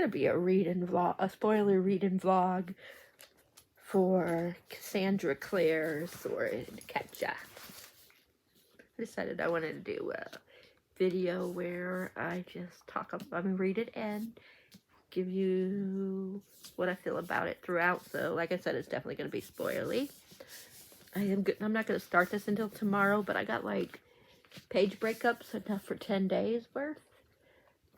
gonna be a reading vlog, a spoiler reading vlog for Cassandra Clare Sword Catcher. I decided I wanted to do a video where I just talk about, read it and give you what I feel about it throughout. So, like I said, it's definitely gonna be spoilery. I'm not gonna start this until tomorrow, but I got like page breakups enough for 10 days worth.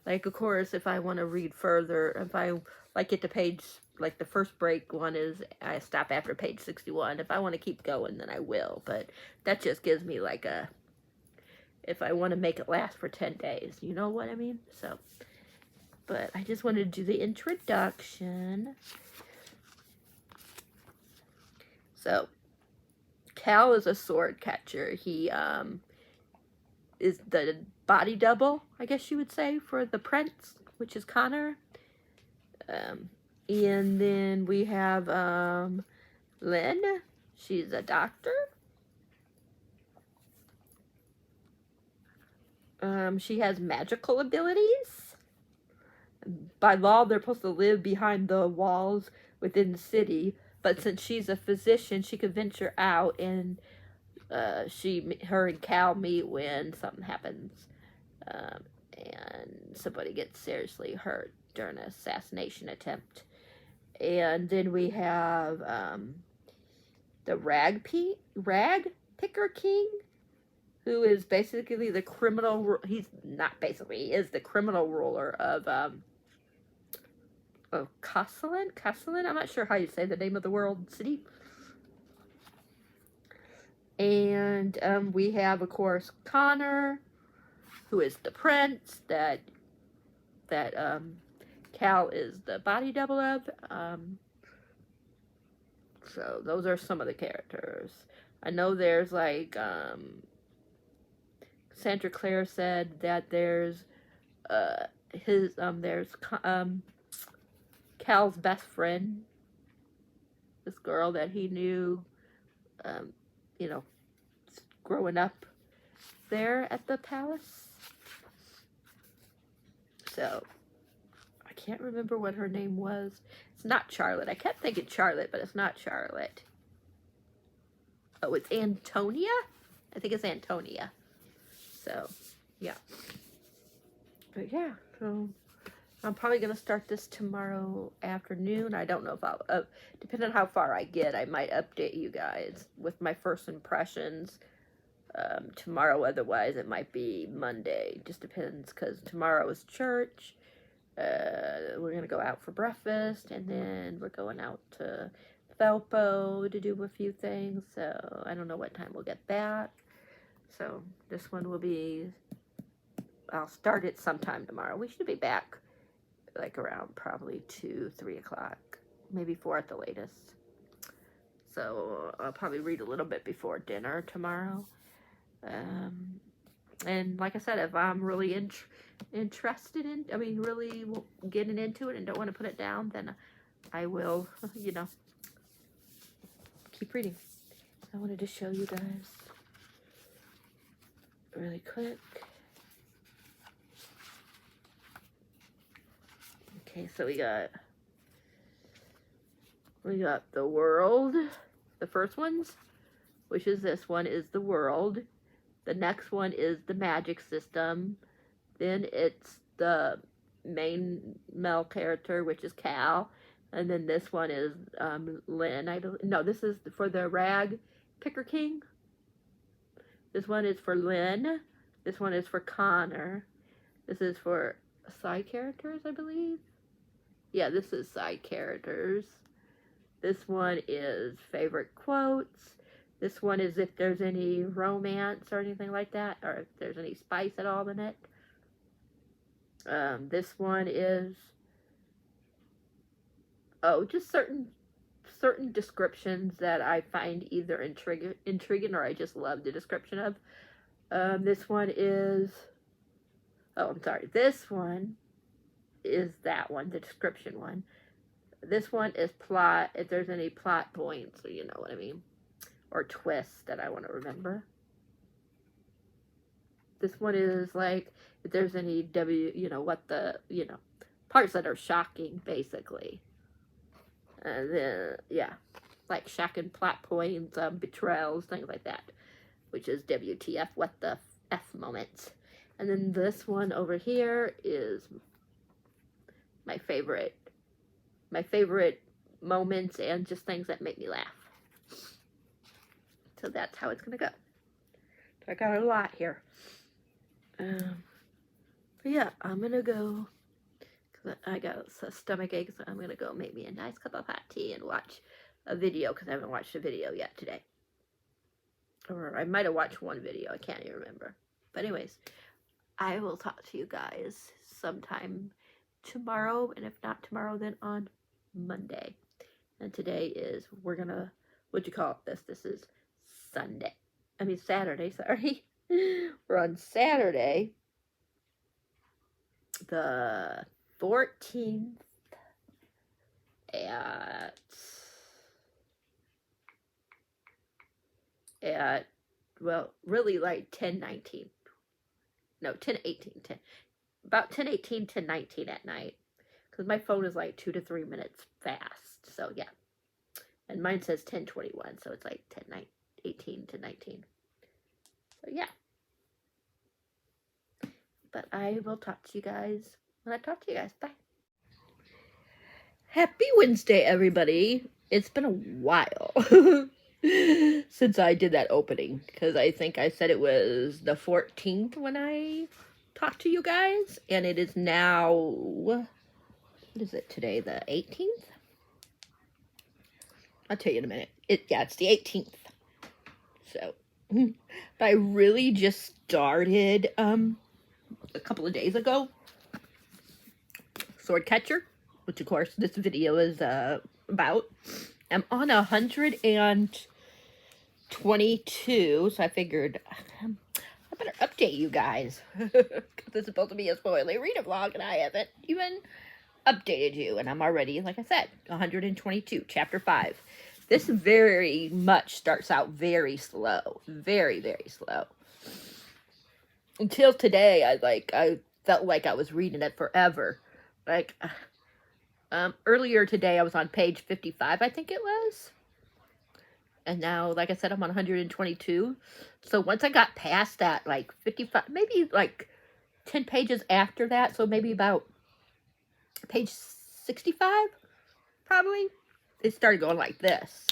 Like, of course, if I want to read further, if I like get to page, like the first break one is, I stop after page 61. If I want to keep going, then I will. But that just gives me like a, if I want to make it last for 10 days, you know what I mean? So, but I just wanted to do the introduction. So, Cal is a sword catcher. He, is the body double, I guess you would say, for the prince, which is Connor. And then we have Lynn. She's a doctor. She has magical abilities. By law, they're supposed to live behind the walls within the city, but since she's a physician, she could venture out, and her and Cal meet when something happens, and somebody gets seriously hurt during an assassination attempt. And then we have the Rag Picker King, who is basically the criminal. He's not basically, he is the criminal ruler of Castellan. I'm not sure how you say the name of the world city. And we have, of course, Connor, who is the prince that Cal is the body double of. So those are some of the characters. I know there's like Cassandra Clare said that there's Cal's best friend, this girl that he knew, you know, growing up there at the palace. So, I can't remember what her name was. It's not Charlotte. I kept thinking Charlotte, but it's not Charlotte. Oh, it's Antonia? I think it's Antonia. So, yeah. But yeah, so I'm probably going to start this tomorrow afternoon. I don't know if I'll, depending on how far I get, I might update you guys with my first impressions tomorrow. Otherwise, it might be Monday. Just depends, because tomorrow is church. We're going to go out for breakfast, and then we're going out to Valpo to do a few things. So, I don't know what time we'll get back. So, this one will be, I'll start it sometime tomorrow. We should be back like around probably 2, 3 o'clock, maybe 4 at the latest. So I'll probably read a little bit before dinner tomorrow. And like I said, if I'm really interested in, really getting into it and don't want to put it down, then I will, you know, keep reading. I wanted to show you guys really quick. Okay, so we got the world. The first ones, which is this one, is the world. The next one is the magic system. Then it's the main male character, which is Cal. And then this one is Lynn. No, this is for the Rag Picker King. This one is for Lynn. This one is for Connor. This is for side characters, I believe. Yeah, this is side characters. This one is favorite quotes. This one is if there's any romance or anything like that, or if there's any spice at all in it. This one is, just certain descriptions that I find either intriguing or I just love the description of. This one is, this one is that one, the description one. This one is plot, if there's any plot points, or you know what I mean, or twists that I want to remember. This one is like, if there's any what the parts that are shocking, basically. And then, yeah, like shocking plot points, betrayals, things like that, which is WTF, what the F moments. And then this one over here is my favorite moments and just things that make me laugh. So that's how it's gonna go. So I got a lot here. But yeah, I'm gonna go, because I got a stomach ache, so I'm gonna go make me a nice cup of hot tea and watch a video, because I haven't watched a video yet today. Or I might have watched one video, I can't even remember. But anyways, I will talk to you guys sometime tomorrow, and if not tomorrow, then on Monday. And today is, we're gonna, what'd you call it? This is Saturday, sorry. We're on Saturday, the 14th at well, really like 10:19. No, 10:18. About 10:18 to 19 at night. Because my phone is like 2 to 3 minutes fast. So yeah. And mine says 10:21, so it's like 10:18 to 19. So yeah. But I will talk to you guys when I talk to you guys. Bye. Happy Wednesday, everybody. It's been a while since I did that opening, because I think I said it was the 14th when I talked to you guys, and it is now, what is it today, the 18th? I'll tell you in a minute. It's the 18th. So, but I really just started a couple of days ago, Sword Catcher, which of course this video is about. I'm on 122, so I figured I better update you guys, because this is supposed to be a spoiler read vlog, and I haven't even updated you, and I'm already, like I said, 122, chapter 5. This very much starts out very slow, very, very slow. Until today, I felt like I was reading it forever. Like, earlier today, I was on page 55, I think it was. And now, like I said, I'm on 122. So once I got past that, like 55, maybe like 10 pages after that, so maybe about page 65, probably, it started going like this.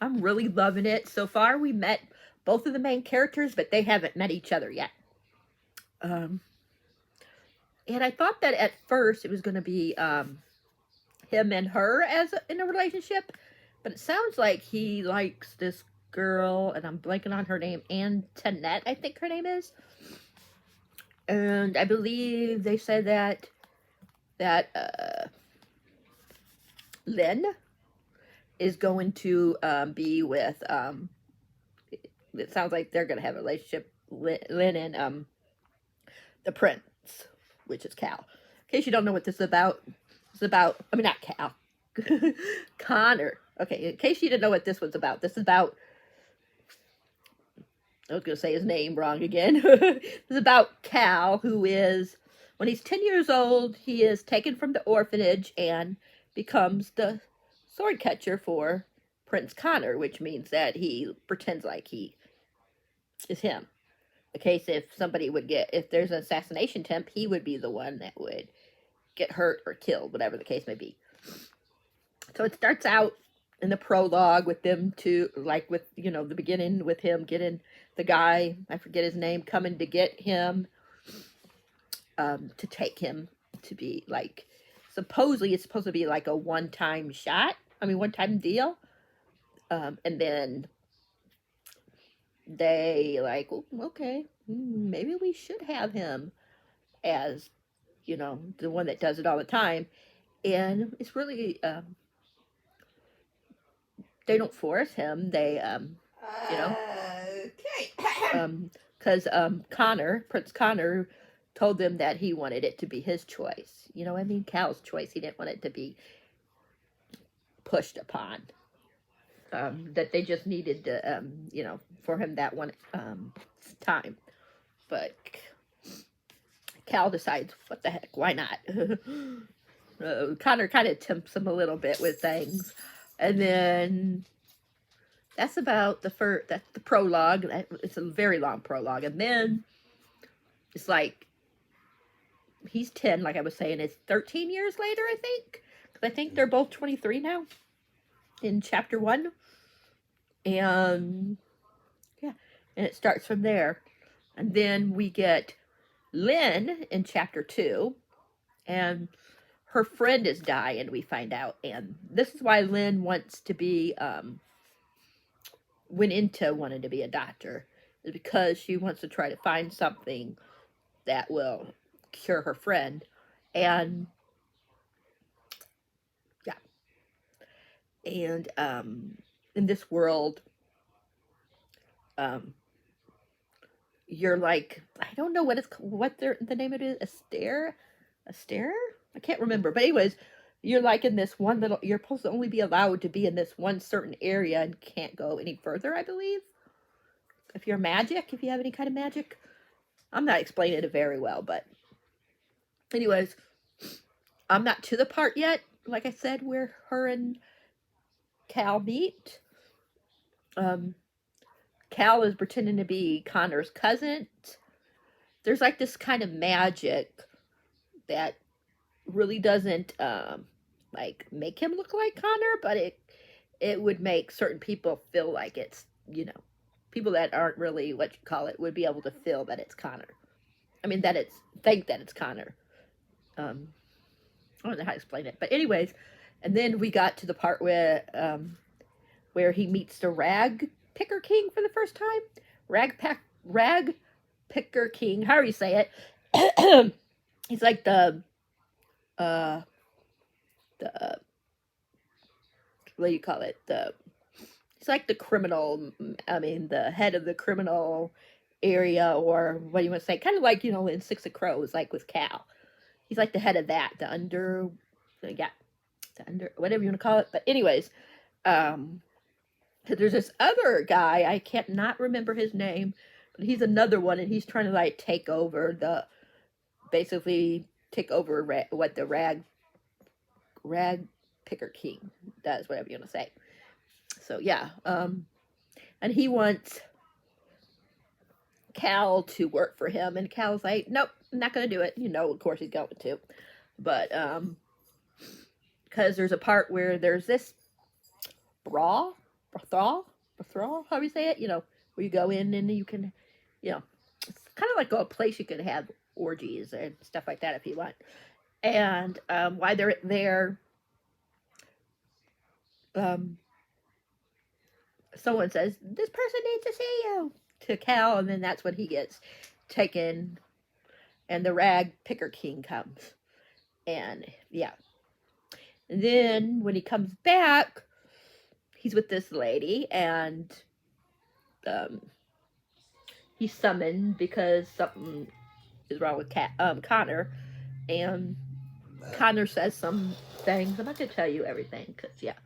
I'm really loving it. So far, we met both of the main characters, but they haven't met each other yet. And I thought that at first it was going to be him and her in a relationship, but it sounds like he likes this girl, and I'm blanking on her name, Antoinette, I think her name is. And I believe they said that Lynn is going to be with, it sounds like they're going to have a relationship, Lynn and the prince, which is Cal. In case you don't know what this is about, it's about, I mean, not Cal, Connor. Okay, in case you didn't know what this was about, this is about, I was going to say his name wrong again. This is about Cal, who is, when he's 10 years old, he is taken from the orphanage and becomes the sword catcher for Prince Connor, which means that he pretends like he is him. In case if somebody would if there's an assassination attempt, he would be the one that would get hurt or killed, whatever the case may be. So it starts out in the prologue with them with, the beginning with him getting the guy, I forget his name, coming to get him, to take him to be like, supposedly it's supposed to be like a one-time deal. And then they like, oh, okay, maybe we should have him as, the one that does it all the time. And it's really, they don't force him. They, because Prince Connor told them that he wanted it to be his choice. Cal's choice. He didn't want it to be pushed upon. That they just needed to, for him that one time. But Cal decides, what the heck, why not? Connor kind of tempts him a little bit with things. And then that's about that's the prologue. It's a very long prologue. And then it's like, he's 10, like I was saying. It's 13 years later, I think. Because I think they're both 23 now in chapter 1. And yeah, and it starts from there. And then we get Lynn in chapter 2. And her friend is dying, we find out. And this is why Lynn wants to be, went into wanting to be a doctor. Is because she wants to try to find something that will cure her friend. And yeah. And in this world, you're like, I don't know what the name of it is, Astaire? I can't remember. But anyways, you're like in this one little, you're supposed to only be allowed to be in this one certain area and can't go any further, I believe. If you're magic, if you have any kind of magic. I'm not explaining it very well, but anyways, I'm not to the part yet, like I said, where her and Cal meet. Cal is pretending to be Connor's cousin. There's like this kind of magic that really doesn't like make him look like Connor, but it would make certain people feel like it's, you know, people that aren't really what you call it would be able to feel that it's Connor. I mean, think that it's Connor. I don't know how to explain it, but anyways, and then we got to the part where he meets the Rag Picker King for the first time. Rag Picker King, however you say it. He's like the what do you call it? He's like the criminal, I mean, the head of the criminal area, or what do you want to say? Kind of like, you know, in Six of Crows, like with Cal. He's like the head of that, the under, whatever you want to call it. But anyways, there's this other guy, I can't not remember his name, but he's another one, and he's trying to like take over what the Rag Picker King does, whatever you want to say. So yeah, and he wants Cal to work for him, and Cal's like, nope, I'm not gonna do it. You know, of course he's going to, but because there's a part where there's this brawl, how do you say it? You know, where you go in and you can, you know, it's kind of like a place you could have orgies and stuff like that if you want. And while they're there, someone says, this person needs to see you, to Cal, and then that's when he gets taken, and the Rag Picker King comes. And yeah. And then when he comes back, he's with this lady, and he's summoned because something is wrong with Connor, and Connor says some things. I'm not going to tell you everything, because yeah.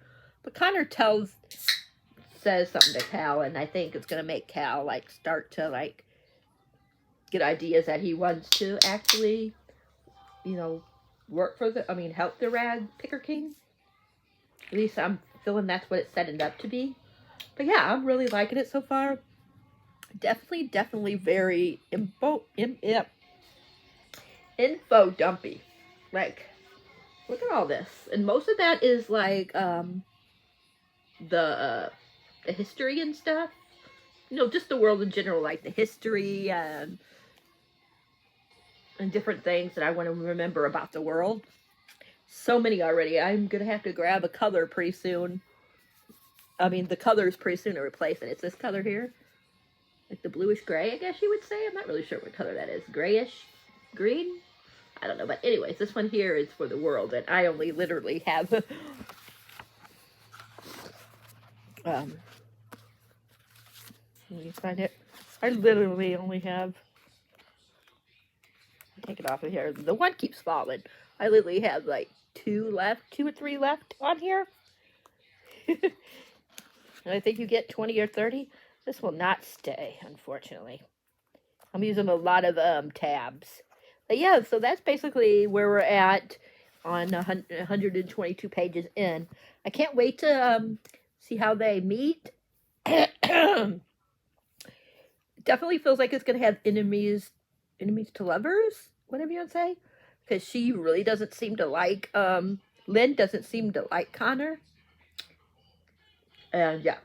But Connor says something to Cal, and I think it's going to make Cal, like, start to, like, get ideas that he wants to actually, you know, help the Rag Picker King. At least I'm feeling that's what it's setting up to be. But yeah, I'm really liking it so far. Definitely very info dumpy. Like, look at all this. And most of that is like, the history and stuff. You know, just the world in general, like the history and different things that I want to remember about the world. So many already. I'm going to have to grab a color pretty soon. I mean, the color's pretty soon to replace it. It's this color here. Like the bluish gray, I guess you would say. I'm not really sure what color that is. Grayish green? I don't know. But anyways, this one here is for the world. And I only literally have... let me find it. I literally only have... Take it off of here. The one keeps falling. I literally have like 2 or 3 left on here. And I think you get 20 or 30. This will not stay, unfortunately. I'm using a lot of tabs. But yeah, so that's basically where we're at on 122 pages in. I can't wait to see how they meet. Definitely feels like it's going to have enemies to lovers, whatever you want to say. Because she really doesn't seem to like, Lynn doesn't seem to like Connor. And yeah,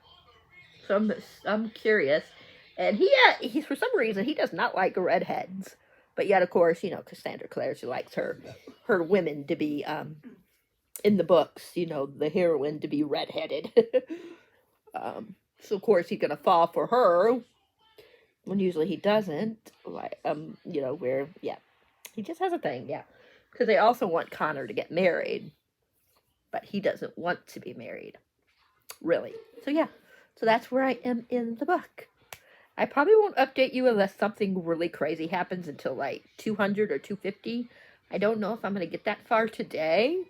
so I'm curious. And he's for some reason, he does not like redheads. But yet, of course, Cassandra Clare, she likes her women to be, in the books, the heroine to be redheaded. So of course he's gonna fall for her when usually he doesn't. Like, where, yeah, he just has a thing, yeah. Because they also want Connor to get married, but he doesn't want to be married, really. So yeah, so that's where I am in the book. I probably won't update you unless something really crazy happens until like 200 or 250. I don't know if I'm going to get that far today.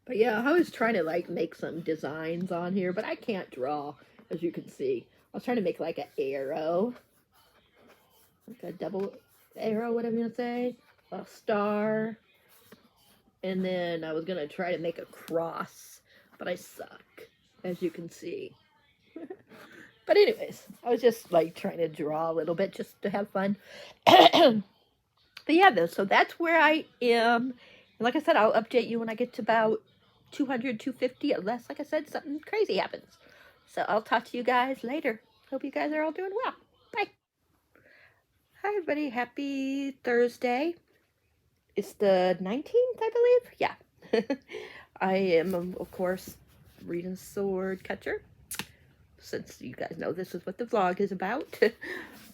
But yeah, I was trying to like make some designs on here, but I can't draw, as you can see. I was trying to make like an arrow. Like a double arrow, whatever you want to say. A star. And then I was going to try to make a cross, but I suck, as you can see. But anyways, I was just like trying to draw a little bit just to have fun. But yeah, so that's where I am. And like I said, I'll update you when I get to about 200, 250, unless, like I said, something crazy happens. So I'll talk to you guys later. Hope you guys are all doing well. Bye. Hi, everybody. Happy Thursday. It's the 19th, I believe. Yeah. I am, of course, reading Sword Catcher. Since you guys know this is what the vlog is about.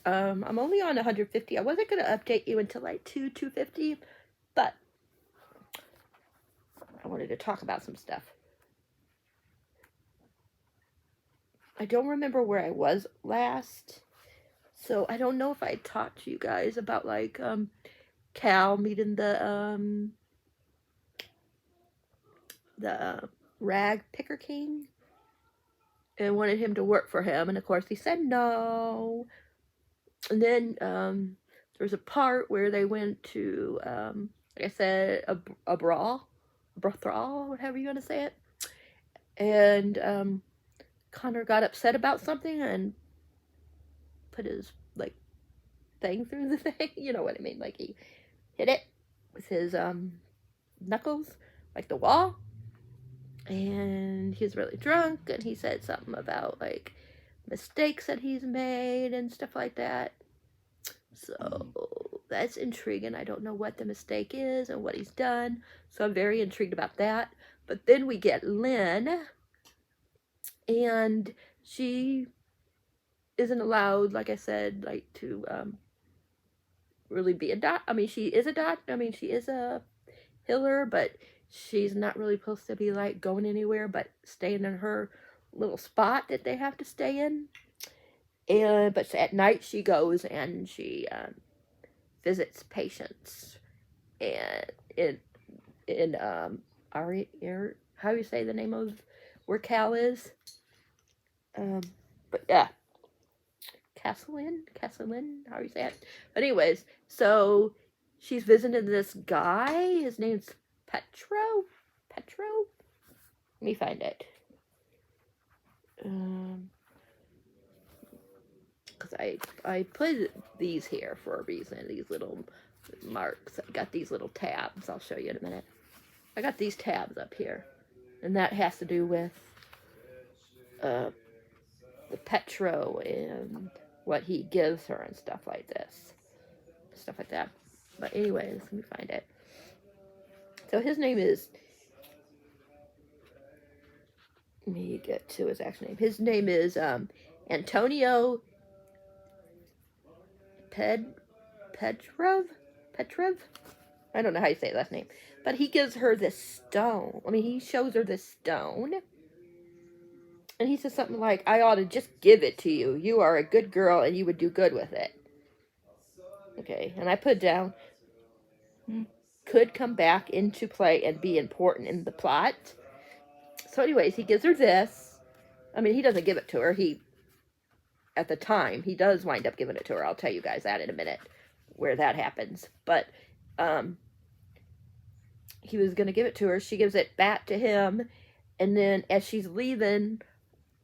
I'm only on 150. I wasn't going to update you until like 250, but I wanted to talk about some stuff. I don't remember where I was last, so I don't know if I talked to you guys about like Cal meeting the rag picker king and wanted him to work for him, and of course he said no. And then there's a part where they went to like I said, a brothel, whatever you want to say it. And Connor got upset about something and put his like thing through the thing. You know what I mean? Like he hit it with his knuckles, like the wall. And he was really drunk, and he said something about like mistakes that he's made and stuff like that. So that's intriguing. I don't know what the mistake is and what he's done. So I'm very intrigued about that. But then we get Lynn, and she isn't allowed, like I said, like to really be a doctor. I mean, she is a doctor. I mean, she is a healer, but she's not really supposed to be like going anywhere but staying in her little spot that they have to stay in. And but at night she goes and she visits patients, and in Ari, how do you say the name of where Cal is? But yeah, Castlin, how do you say it? But anyways, so she's visiting this guy. His name's Petro. Let me find it. Because I put these here for a reason. These little marks. I got these little tabs. I'll show you in a minute. I got these tabs up here, and that has to do with the Petro and what he gives her and stuff like this, stuff like that. But anyways, let me find it. So his name is. Let me get to his actual name. His name is Antonio Petrov. I don't know how you say his last name, but he gives her this stone. I mean, he shows her this stone, and he says something like, "I ought to just give it to you. You are a good girl, and you would do good with it." Okay, and I put down, could come back into play and be important in the plot. So anyways, he gives her this. I mean, he doesn't give it to her. At the time, he does wind up giving it to her. I'll tell you guys that in a minute. where that happens. But he was going to give it to her. She gives it back to him. And then as she's leaving,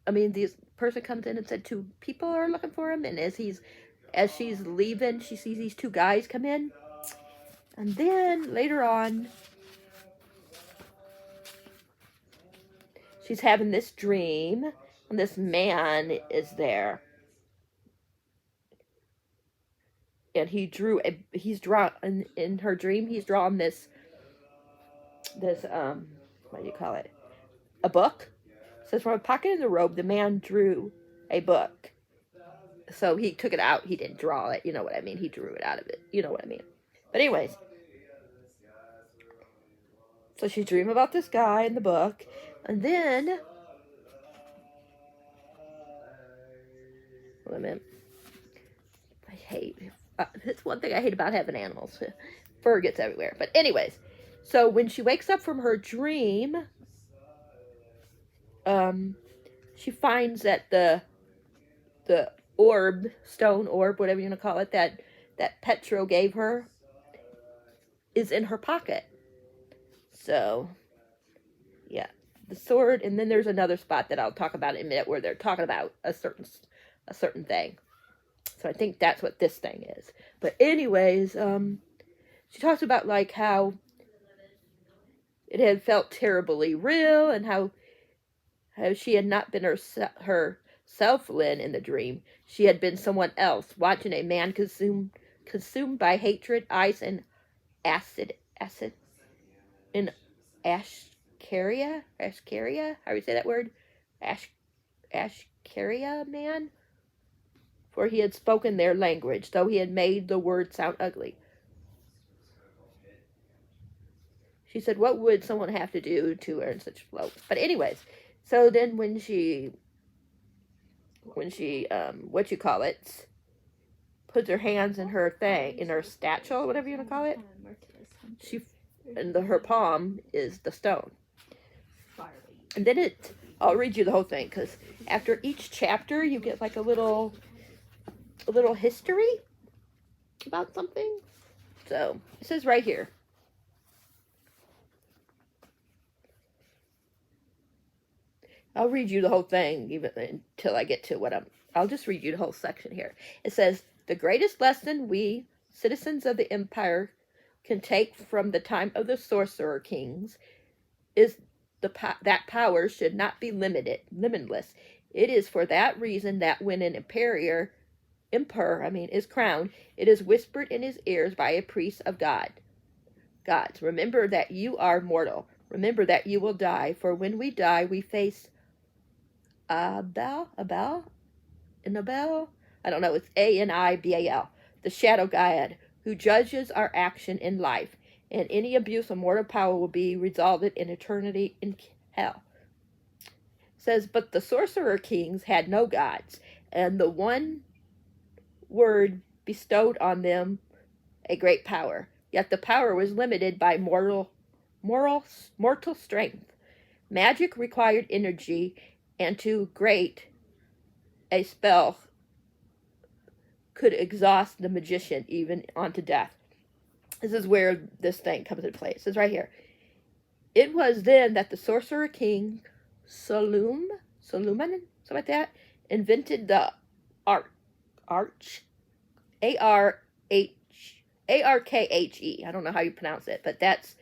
this person comes in and said 2 people are looking for him. And as she's leaving, she sees these 2 guys come in. And then later on, she's having this dream, and this man is there. And he's drawn, in her dream, he's drawn this, what do you call it? A book. It says, from a pocket in the robe, the man drew a book. So he took it out. He didn't draw it. You know what I mean? He drew it out of it. You know what I mean? But anyways. So she dreamed about this guy in the book. And then... Wait a minute. I hate... That's one thing I hate about having animals. Fur gets everywhere. But anyways. So when she wakes up from her dream... she finds that the orb, stone orb, whatever you want to call it, that Petro gave her, is in her pocket. So, yeah, the sword, and then there's another spot that I'll talk about in a minute where they're talking about a certain thing. So I think that's what this thing is. But anyways, she talks about like how it had felt terribly real, and how she had not been herself, Lynn, in the dream. She had been someone else, watching a man consumed by hatred, ice, and acid, in Ashcaria, how do you say that word? Ashcaria man? For he had spoken their language, though he had made the word sound ugly. She said, what would someone have to do to earn such flow? But anyways, so then when she what you call it, puts her hands in her thing, in her satchel, whatever you want to call it, her palm is the stone. And then I'll read you the whole thing, because after each chapter you get like a little history about something. So it says right here, I'll read you the whole thing even until I get to I'll just read you the whole section here. It says, the greatest lesson we, citizens of the empire, can take from the time of the sorcerer kings is that power should not be limitless. It is for that reason that when an emperor is crowned, it is whispered in his ears by a priest of God's. Remember that you are mortal. Remember that you will die, for when we die, we face Abel, I don't know, it's Anibal, the shadow god, who judges our action in life, and any abuse of mortal power will be resolved in eternity in hell. It says, but the sorcerer kings had no gods, and the one word bestowed on them a great power. Yet the power was limited by mortal strength. Magic required energy, and too great a spell could exhaust the magician even unto death. This is where this thing comes into play. It says right here, it was then that the sorcerer king Solomon, something like that, invented the Arkhe. Arkhe. I don't know how you pronounce it, but that's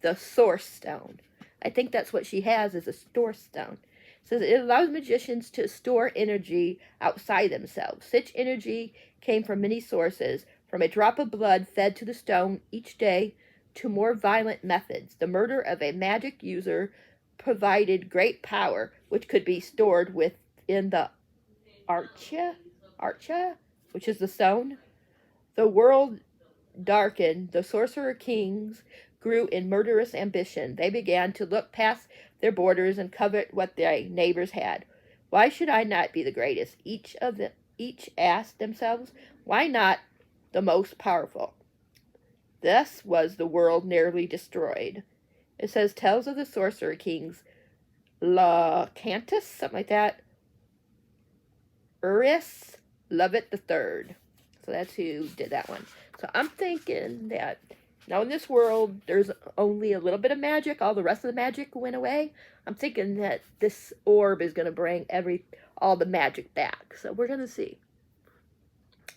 the source stone. I think that's what she has, is a source stone. It says it allows magicians to store energy outside themselves. Such energy came from many sources, from a drop of blood fed to the stone each day to more violent methods. The murder of a magic user provided great power, which could be stored within the Arkhe, which is the stone. The world darkened. The sorcerer kings grew in murderous ambition. They began to look past their borders and covet what their neighbors had. Why should I not be the greatest? Each asked themselves. Why not the most powerful? Thus was the world nearly destroyed. It says, Tales of the Sorcerer Kings, Lacantus, something like that, Uris Lovett III. So that's who did that one. So I'm thinking that now in this world, there's only a little bit of magic. All the rest of the magic went away. I'm thinking that this orb is going to bring all the magic back. So we're going to see.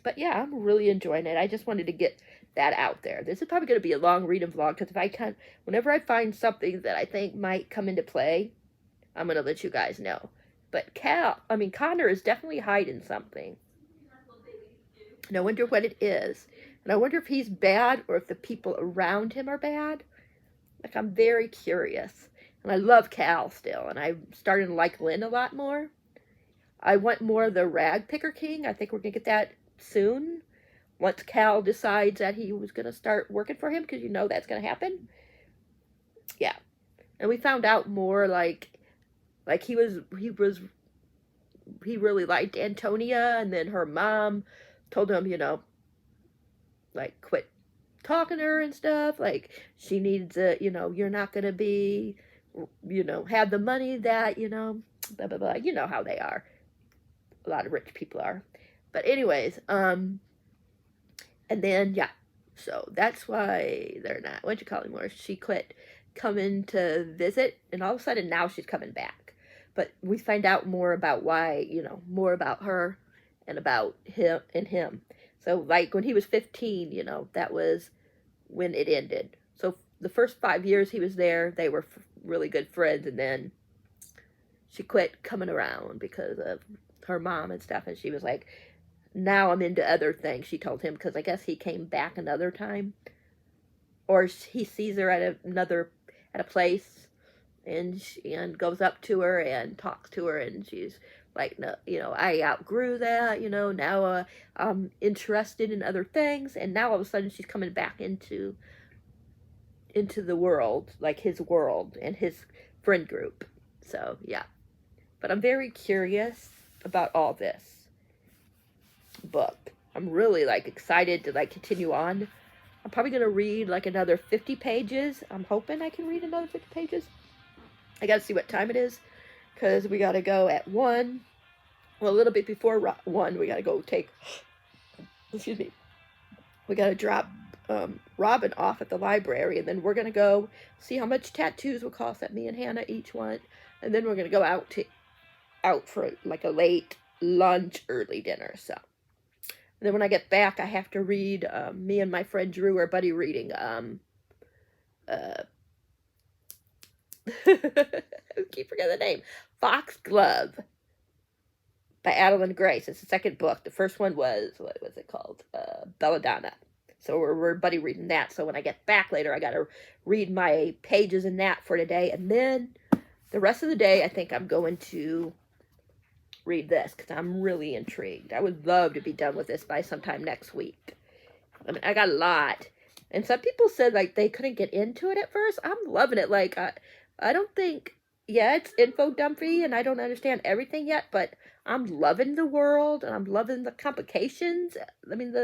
But yeah, I'm really enjoying it. I just wanted to get that out there. This is probably going to be a long reading vlog because whenever I find something that I think might come into play, I'm going to let you guys know. But Connor is definitely hiding something. And I wonder what it is. And I wonder if he's bad or if the people around him are bad. Like, I'm very curious. And I love Cal still. And I'm starting to like Lynn a lot more. I want more of the Rag Picker King. I think we're going to get that soon. Once Cal decides that he was going to start working for him. Because you know that's going to happen. Yeah. And we found out more like he really liked Antonia. And then her mom told him, you know, like, quit talking to her and stuff. Like, she needs to, you know, you're not going to be, you know, have the money that, you know, blah, blah, blah. You know how they are. A lot of rich people are. But anyways, and then, yeah. So that's why they're not, what you call anymore. She quit coming to visit. And all of a sudden now she's coming back. But we find out more about why, you know, more about her and about him. So, like, when he was 15, you know, that was when it ended. So, the first 5 years he was there, they were really good friends, and then she quit coming around because of her mom and stuff, and she was like, now I'm into other things, she told him, because I guess he came back another time, or he sees her at a place, and goes up to her and talks to her, and she's like, no, you know, I outgrew that, you know, now I'm interested in other things, and now all of a sudden she's coming back into the world, like his world and his friend group. So, yeah. But I'm very curious about all this book. I'm really, like, excited to, like, continue on. I'm probably going to read, like, another 50 pages. I'm hoping I can read another 50 pages. I got to see what time it is. Because we got to go at 1. Well, a little bit before 1, we got to go take, excuse me, we got to drop Robin off at the library. And then we're going to go see how much tattoos will cost that me and Hannah each want. And then we're going to go out for like a late lunch, early dinner. So, and then when I get back, I have to read, me and my friend Drew are buddy reading, I keep forgetting the name. Foxglove by Adeline Grace. It's the second book. The first one was, what was it called? Belladonna. So we're buddy reading that. So when I get back later, I got to read my pages in that for today. And then the rest of the day, I think I'm going to read this because I'm really intrigued. I would love to be done with this by sometime next week. I mean, I got a lot. And some people said, like, they couldn't get into it at first. I'm loving it. Like, I don't think, yeah, it's info dumpy and I don't understand everything yet, but I'm loving the world and I'm loving the complications. I mean,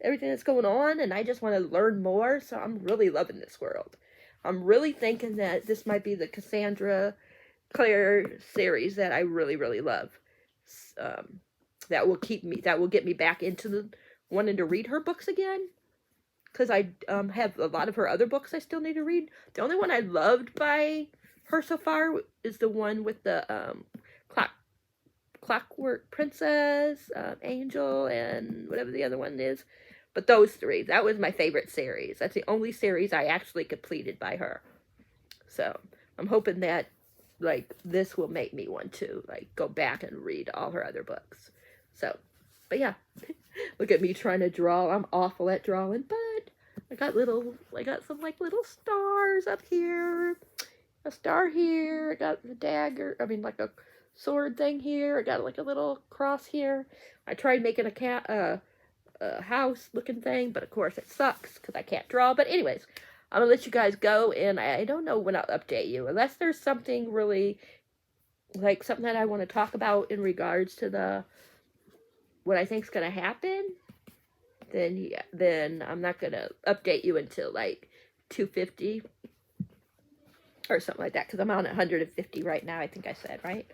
everything that's going on, and I just want to learn more, so I'm really loving this world. I'm really thinking that this might be the Cassandra Clare series that I really, really love. That will get me back into wanting to read her books again. Because I have a lot of her other books I still need to read. The only one I loved by her so far is the one with the Clockwork Princess, Angel, and whatever the other one is. But those 3, that was my favorite series. That's the only series I actually completed by her. So, I'm hoping that, like, this will make me want to, like, go back and read all her other books. So, but yeah. Look at me trying to draw. I'm awful at drawing, but I got some, like, little stars up here. A star here. I got the dagger. I mean, like, a sword thing here. I got, like, a little cross here. I tried making a house looking thing, but of course it sucks because I can't draw. But anyways, I'm gonna let you guys go, and I don't know when I'll update you unless there's something really, like, something that I want to talk about in regards to what I think's gonna happen. Then yeah, then I'm not gonna update you until like 250 or something like that, because I'm on 150 right now. I think I said, right?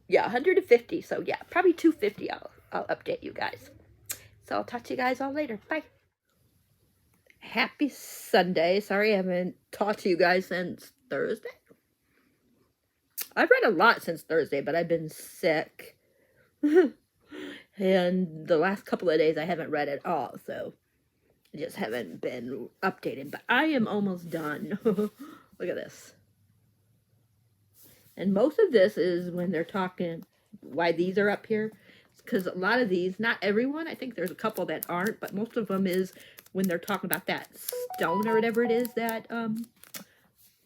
Yeah, 150. So yeah, probably 250. I'll update you guys. So I'll talk to you guys all later. Bye. Happy Sunday. Sorry I haven't talked to you guys since Thursday. I've read a lot since Thursday, but I've been sick. And the last couple of days I haven't read at all, so I just haven't been updated. But I am almost done. Look at this. And most of this is when they're talking, why these are up here. Because a lot of these, not everyone, I think there's a couple that aren't, but most of them is when they're talking about that stone or whatever it is that,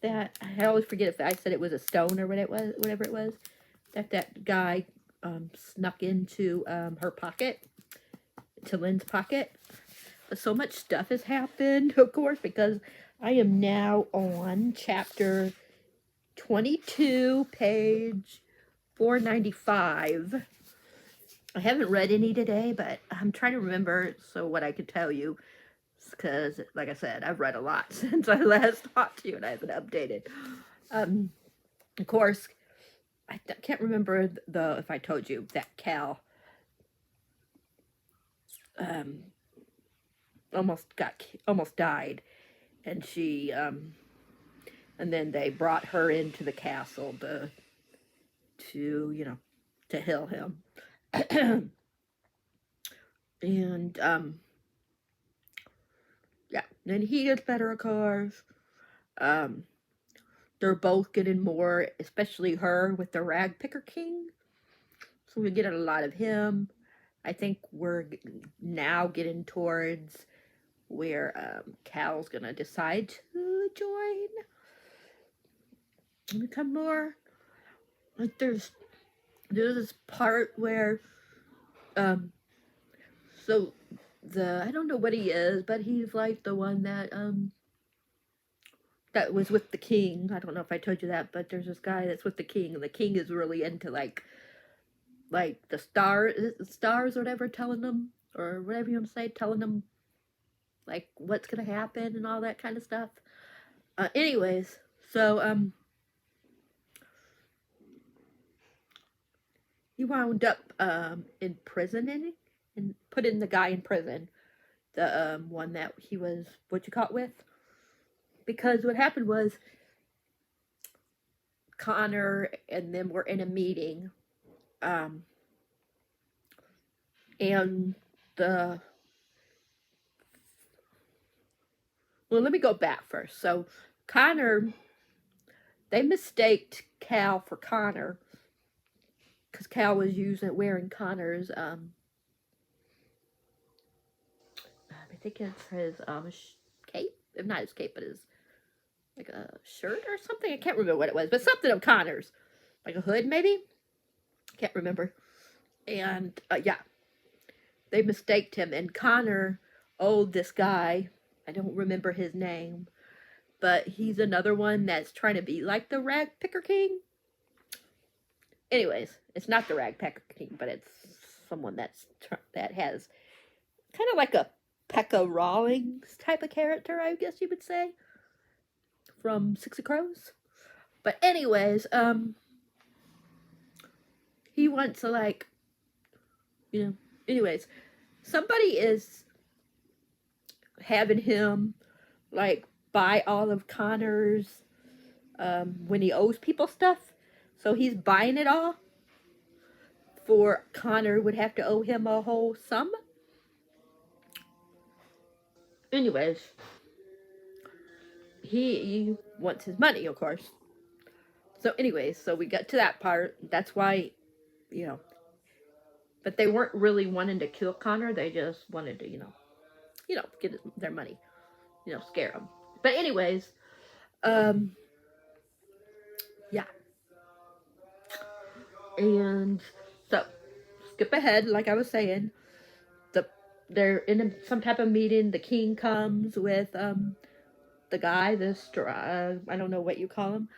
that, I always forget if I said it was a stone or whatever it was, that guy snuck into her pocket, to Lynn's pocket. But so much stuff has happened, of course, because I am now on chapter 22, page 495. I haven't read any today, but I'm trying to remember so what I could tell you, because, like I said, I've read a lot since I last talked to you, and I haven't updated. Of course, I can't remember if I told you that Cal almost died, and she and then they brought her into the castle to you know, to heal him. And yeah, then he gets better, of course. They're both getting more, especially her with the rag picker king, so we get a lot of him. I think we're now getting towards where Cal's gonna decide to join and become more. Like there's this part where so I don't know what he is, but he's like the one that that was with the king. I don't know if I told you that, but there's this guy that's with the king, and the king is really into like the stars or whatever, telling them, or whatever you want to say, telling them like what's gonna happen and all that kind of stuff. Anyways, so he wound up imprisoning and putting the guy in prison, the one that he was with, because what happened was Connor and them were in a meeting, and well, let me go back first. So Connor, they mistaked Cal for Connor, because Cal was wearing Connor's I think it's his cape, if not his cape, but his like a shirt or something. I can't remember what it was, but something of Connor's, like a hood maybe. Can't remember. And yeah, they mistaked him, and Connor owed this guy, I don't remember his name, but he's another one that's trying to be like the rag picker king. Anyways, it's not the rag picker king, but it's someone that has kind of like a Pekka Rawlings type of character, I guess you would say, from Six of Crows. But anyways, he wants to, like, you know, anyways, somebody is having him like buy all of Connor's when he owes people stuff, so he's buying it all for Connor would have to owe him a whole sum. Anyways, he wants his money, of course. So anyways, so we got to that part. That's why, you know, but they weren't really wanting to kill Connor. They just wanted to, you know, get their money, you know, scare him. But anyways, yeah. And so, skip ahead, like I was saying, they're in some type of meeting. The king comes with the guy, I don't know what you call him,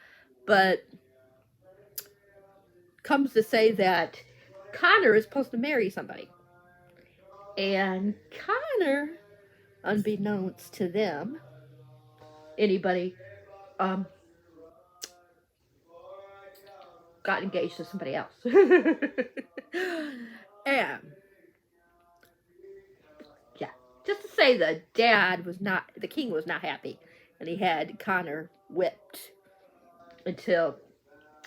but comes to say that Connor is supposed to marry somebody. And Connor, unbeknownst to them, anybody, got engaged to somebody else. And say the king was not happy, and he had Connor whipped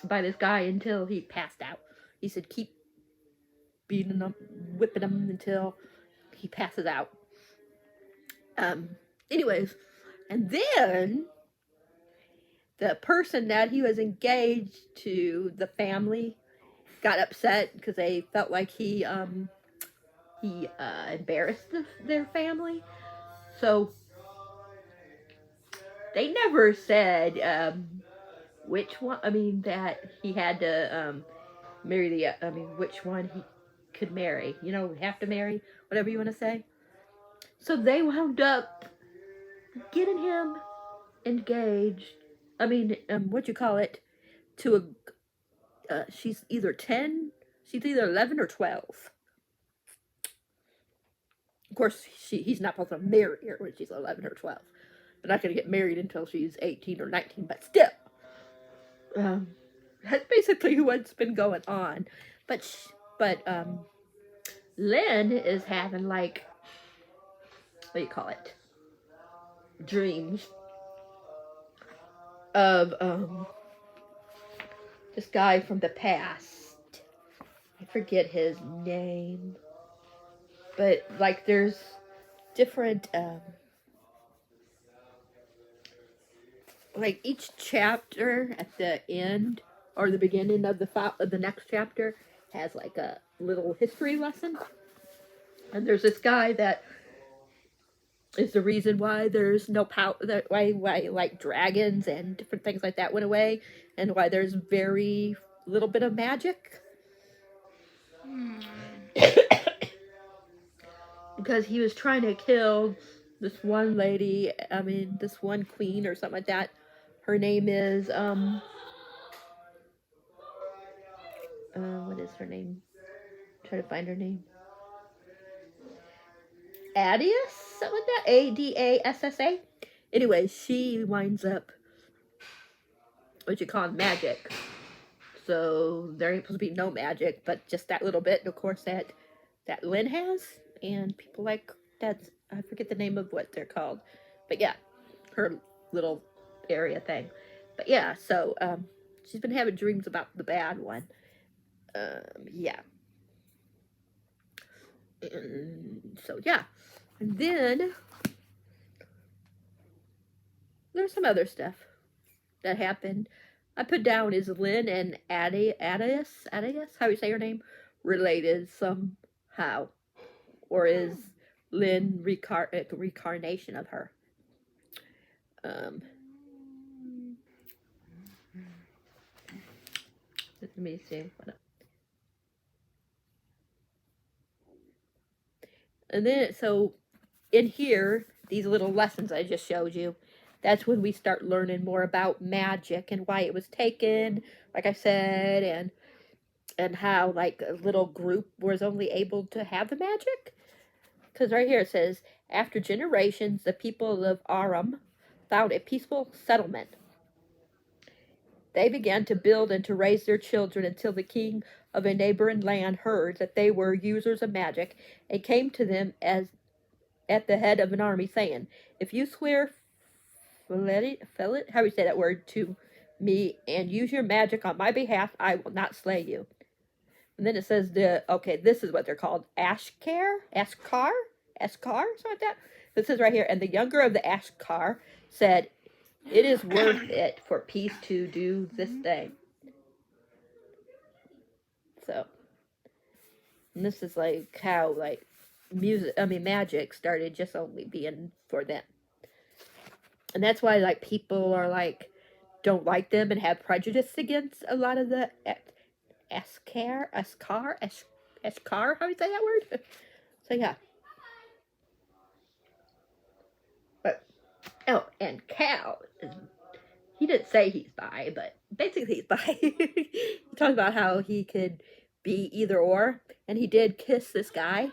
by this guy until he passed out. He said, keep beating him, whipping him until he passes out. Anyways, and then the person that he was engaged to, the family, got upset because they felt like he embarrassed their family. So they never said which one. I mean, that he had to marry which one he could marry. You know, have to marry, whatever you want to say. So they wound up getting him engaged. I mean, what you call it, to a, she's either 10, she's either 11 or 12. Of course, he's not supposed to marry her when she's 11 or 12. They're not going to get married until she's 18 or 19, but still. That's basically what's been going on. But Lynn is having, like, what do you call it? Dreams of this guy from the past. I forget his name. But, like, there's different, like, each chapter at the end or the beginning of the next chapter has, like, a little history lesson. And there's this guy that is the reason why there's no power, why like dragons and different things like that went away, and why there's very little bit of magic. Because he was trying to kill this one lady, this one queen or something like that. Her name is, what is her name? Try to find her name. Adius? Something like that? Adassa? Anyway, she winds up, what you call magic. So there ain't supposed to be no magic, but just that little bit, of course, that Lynn has. And people like that, I forget the name of what they're called. But yeah, her little area thing. But yeah, so she's been having dreams about the bad one. Yeah. So yeah. And then there's some other stuff that happened. I put down is Lynn and Adius, how you say her name, related somehow, or is Lynn reincarnation of her? Let me see. And then, so in here, these little lessons I just showed you, that's when we start learning more about magic and why it was taken, like I said, and how, like, a little group was only able to have the magic. Because right here it says, after generations, the people of Aram found a peaceful settlement. They began to build and to raise their children until the king of a neighboring land heard that they were users of magic and came to them as at the head of an army, saying, if you swear how do you say that word, to me and use your magic on my behalf, I will not slay you. And then it says this is what they're called, Ashkar, something like that. It says right here, and the younger of the Ashkar said, it is worth it for peace to do this thing. So, and this is like how, like, magic started just only being for them. And that's why, like, people are, like, don't like them and have prejudice against a lot of the Ashkar, how do you say that word? So, yeah. But, oh, and Cal, he didn't say he's bi, but basically he's bi. He talks about how he could be either or, and he did kiss this guy,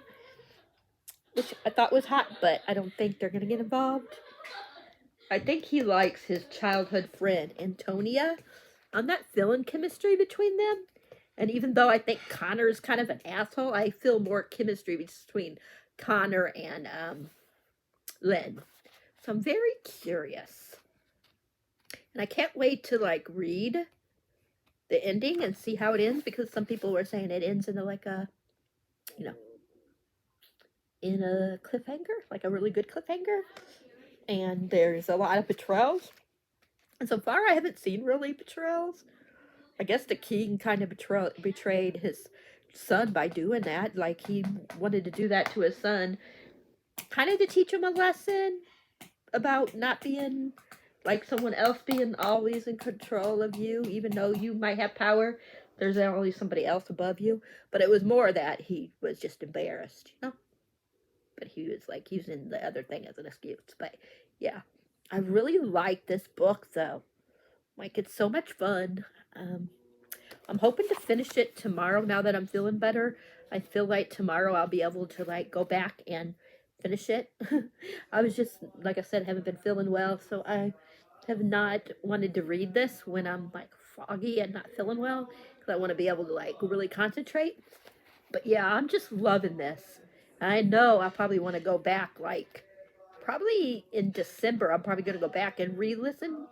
which I thought was hot, but I don't think they're going to get involved. I think he likes his childhood friend, Antonia. I'm not feeling chemistry between them. And even though I think Connor is kind of an asshole, I feel more chemistry between Connor and Lynn. So I'm very curious. And I can't wait to, like, read the ending and see how it ends, because some people were saying it ends in a, like a, you know, in a cliffhanger, like a really good cliffhanger. And there's a lot of betrayals. And so far I haven't seen really betrayals. I guess the king kind of betrayed his son by doing that. Like, he wanted to do that to his son, kind of to teach him a lesson about not being like someone else being always in control of you, even though you might have power. There's always somebody else above you. But it was more that he was just embarrassed, you know? But he was, like, using the other thing as an excuse. But, yeah. I really like this book, though. Like, it's so much fun. I'm hoping to finish it tomorrow now that I'm feeling better. I feel like tomorrow I'll be able to, like, go back and finish it. I was just, like I said, haven't been feeling well, so I have not wanted to read this when I'm, like, foggy and not feeling well, because I want to be able to, like, really concentrate. But yeah, I'm just loving this. I know I'll probably want to go back, like, probably in December. I'm probably going to go back and re-listen.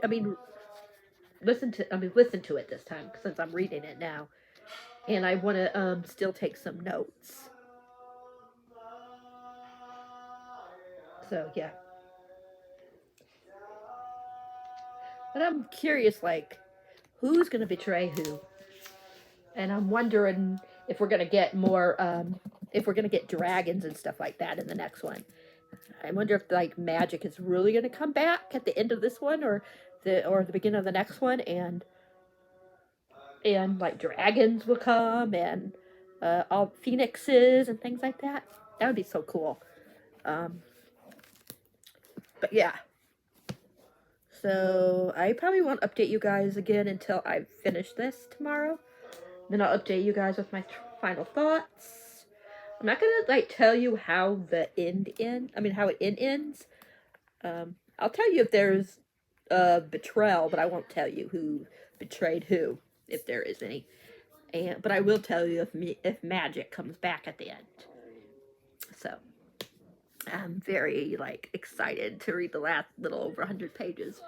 Listen to it this time, since I'm reading it now. And I want to still take some notes. So, yeah. But I'm curious, like, who's going to betray who? And I'm wondering if we're going to get more, if we're going to get dragons and stuff like that in the next one. I wonder if, like, magic is really going to come back at the end of this one, or the beginning of the next one, and like, dragons will come, and all phoenixes and things like that. That would be so cool. But yeah. So I probably won't update you guys again until I finish this tomorrow. Then I'll update you guys with my final thoughts. I'm not gonna, like, tell you how the how it ends. I'll tell you if there's betrayal, but I won't tell you who betrayed who, if there is any. But I will tell you if magic comes back at the end. So I'm very, like, excited to read the last little over 100 pages.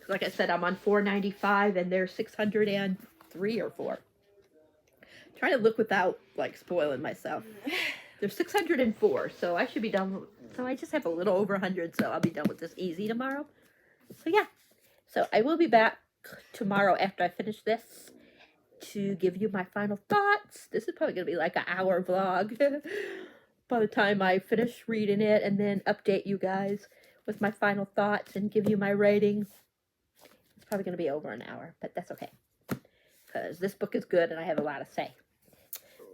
Like I said, I'm on 495 and there's 603 or 4. Trying to look without, like, spoiling myself. There's 604, so I should be done. So I just have a little over 100, so I'll be done with this easy tomorrow. So yeah. So I will be back tomorrow after I finish this to give you my final thoughts. This is probably going to be like an hour vlog by the time I finish reading it, and then update you guys with my final thoughts and give you my ratings. It's probably going to be over an hour, but that's okay, because this book is good and I have a lot to say.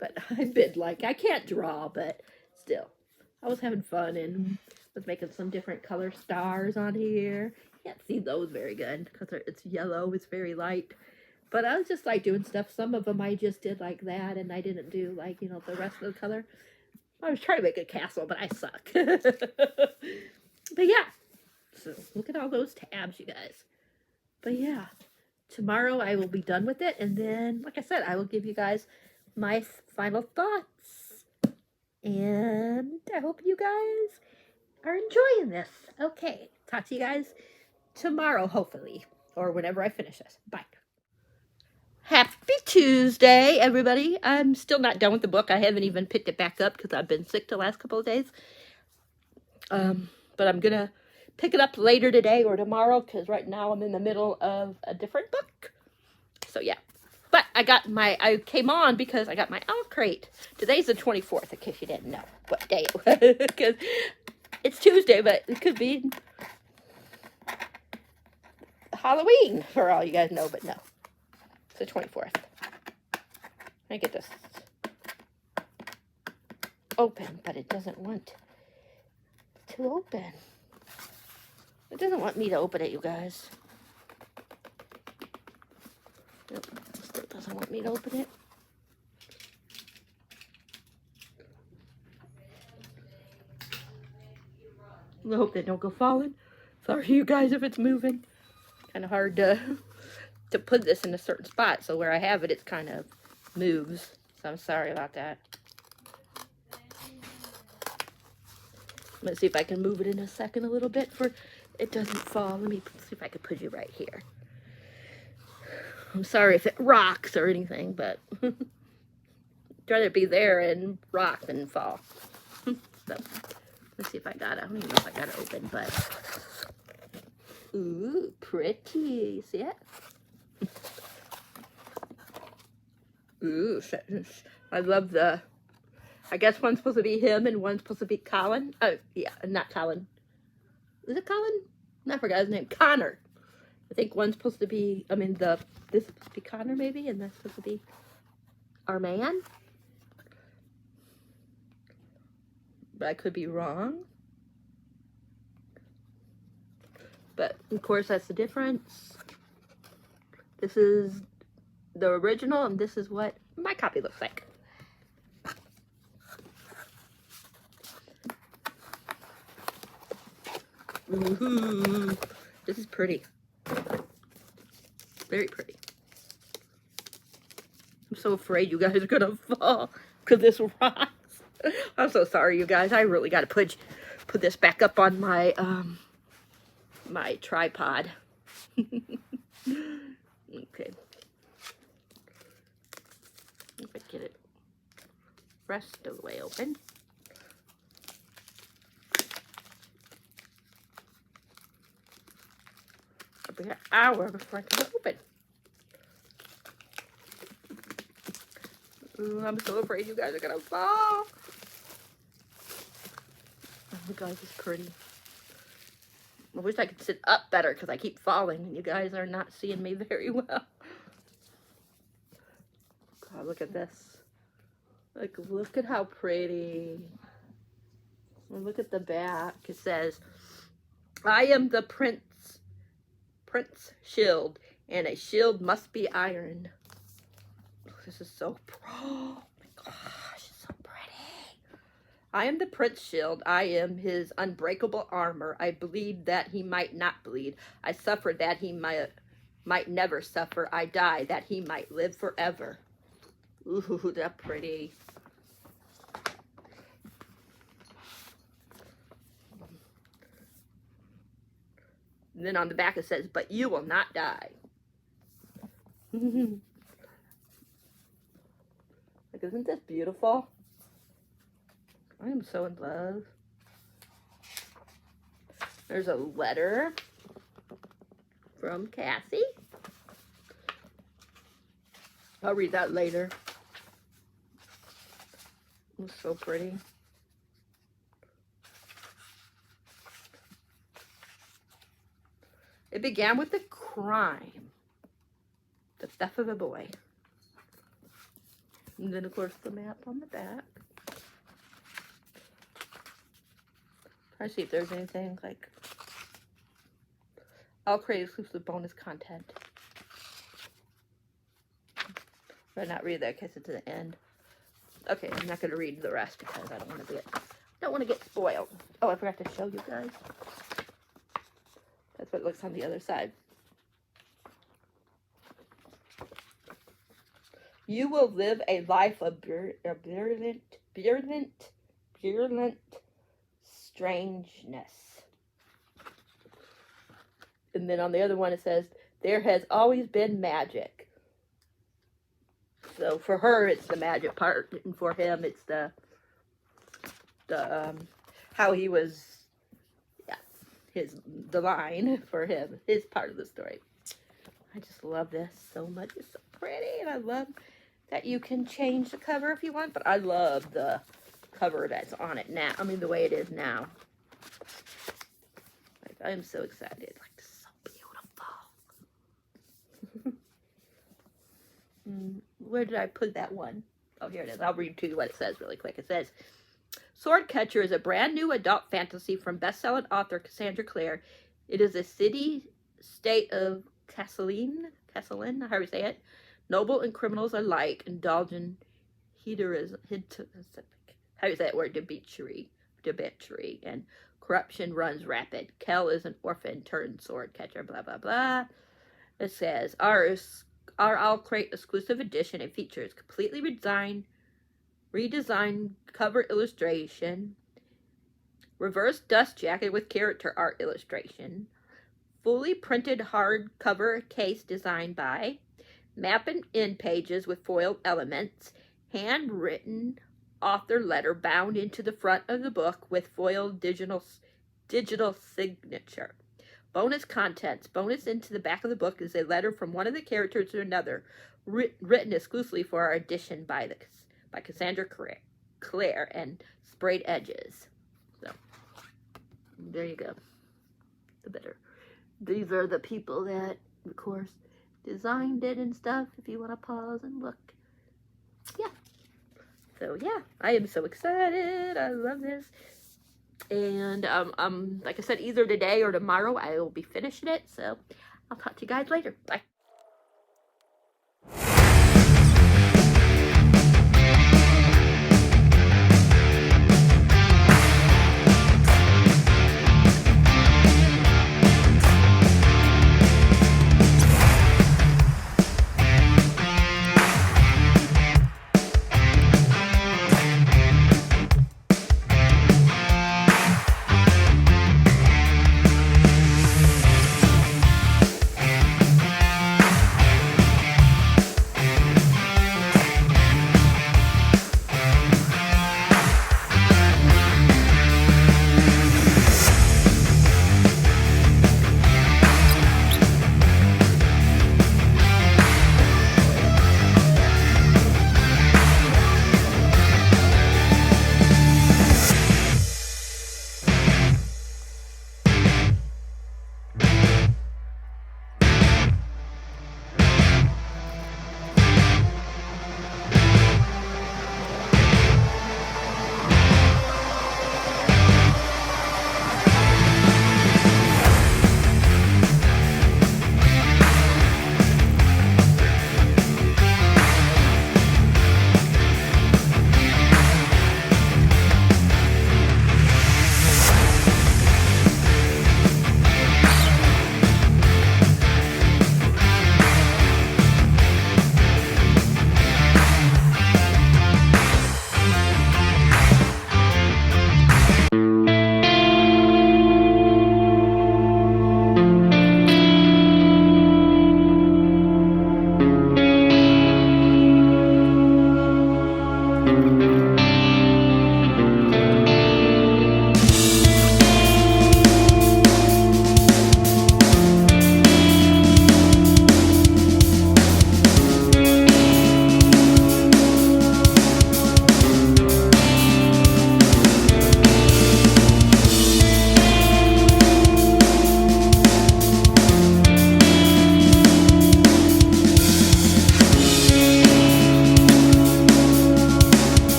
But I've been, like, I can't draw, but still, I was having fun and was making some different color stars on here. Can't see those very good because it's yellow, it's very light. But I was just, like, doing stuff. Some of them I just did like that, and I didn't do, like, you know, the rest of the color. I was trying to make a castle, but I suck. But yeah, so look at all those tabs, you guys. But yeah, tomorrow I will be done with it, and then, like I said, I will give you guys my final thoughts. And I hope you guys are enjoying this. Okay, talk to you guys tomorrow, hopefully, or whenever I finish this. Bye. Happy Tuesday, everybody. I'm still not done with the book. I haven't even picked it back up because I've been sick the last couple of days. But I'm going to pick it up later today or tomorrow, because right now I'm in the middle of a different book. So yeah. But I came on because I got my owl crate. Today's the 24th, in case you didn't know what day it was. Because it's Tuesday, but it could be Halloween, for all you guys know, but no. It's the 24th. I get this open, but it doesn't want to open. It doesn't want me to open it, you guys. Nope, it still doesn't want me to open it. I hope they don't go falling. Sorry, you guys, if it's moving. Kind of hard to put this in a certain spot, so where I have it, it kind of moves. So I'm sorry about that. Let's see if I can move it in a second a little bit for it doesn't fall. Let me see if I can put you right here. I'm sorry if it rocks or anything, but I'd rather be there and rock than fall. So, let's see if I got it. I don't even know if I got it open, but ooh, pretty. See it? Ooh, I love the, I guess one's supposed to be him and one's supposed to be Colin. Oh, yeah, not Colin. Is it Colin? I forgot his name. Connor. I think one's supposed to be, this is supposed to be Connor maybe, and that's supposed to be our man. But I could be wrong. But, of course, that's the difference. This is the original, and this is what my copy looks like. Ooh, this is pretty. Very pretty. I'm so afraid you guys are gonna fall because this rocks. I'm so sorry, you guys. I really gotta put this back up on my my tripod. Okay. If I get it rest of the way open. I'll be an hour before I can open. Ooh, I'm so afraid you guys are gonna fall. Oh my God, this is pretty. I wish I could sit up better because I keep falling and you guys are not seeing me very well. God, look at this. Like, look at how pretty. And look at the back. It says, I am the prince shield, and a shield must be iron. This is so, oh my gosh, it's so pretty. I am the prince shield. I am his unbreakable armor. I bleed that he might not bleed. I suffer that he might never suffer. I die that he might live forever. Ooh, that's pretty. And then on the back it says, but you will not die. Like, isn't this beautiful? I am so in love. There's a letter from Cassie. I'll read that later. It's so pretty. It began with a crime. The theft of a boy. And then, of course, the map on the back. Try to see if there's anything like... I'll create exclusive bonus content. But not read that because it's at the end. Okay, I'm not going to read the rest because I don't want to get spoiled. Oh, I forgot to show you guys. That's what it looks on the other side. You will live a life of virulent strangeness. And then on the other one it says, there has always been magic. So for her it's the magic part, and for him it's the how he was, the line for him, his part of the story. I just love this so much. It's so pretty, and I love that you can change the cover if you want, but I love the cover that's on it now. I mean, the way it is now. Like, I'm so excited. Like, this is so beautiful. Where did I put that one? Oh, here it is. I'll read to you what it says really quick. It says, Swordcatcher is a brand new adult fantasy from best-selling author Cassandra Clare. It is a city-state of Castelline, however you say it. Noble and criminals alike indulge in hedonism, how do you say that word? Debauchery, and corruption runs rapid. Kel is an orphan turned sword catcher, blah, blah, blah. It says, our I'll create exclusive edition. It features completely redesigned cover illustration, Reverse dust jacket with character art illustration. Fully printed hardcover case designed by. Map and end pages with foiled elements. Handwritten author letter bound into the front of the book with foiled digital signature. Bonus contents. Bonus into the back of the book is a letter from one of the characters to another, written exclusively for our edition by Cassandra Clare and sprayed edges. So there you go. These are the people that, of course, designed it and stuff. If you want to pause and look, yeah. So yeah, I am so excited. I love this. And like I said, either today or tomorrow I will be finishing it. So I'll talk to you guys later. Bye.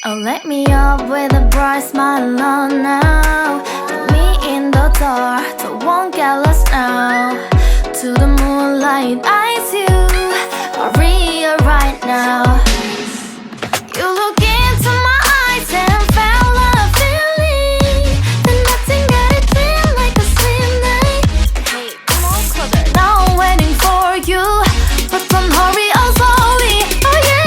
Oh, let me up with a bright smile on now. Put me in the dark, so won't get lost now. To the moonlight, eyes you are real right now. You look into my eyes and felt a feeling. Then nothing got it feel like a slim night. Hey, come on, closer. Now I'm waiting for you, but don't hurry, oh slowly. Oh yeah.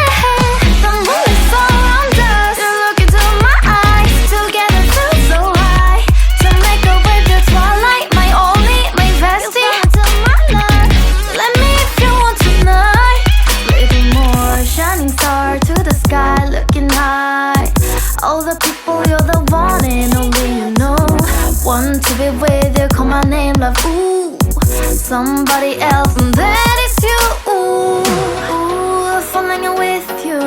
of ooh, somebody else, and that is you. Ooh, falling in with you,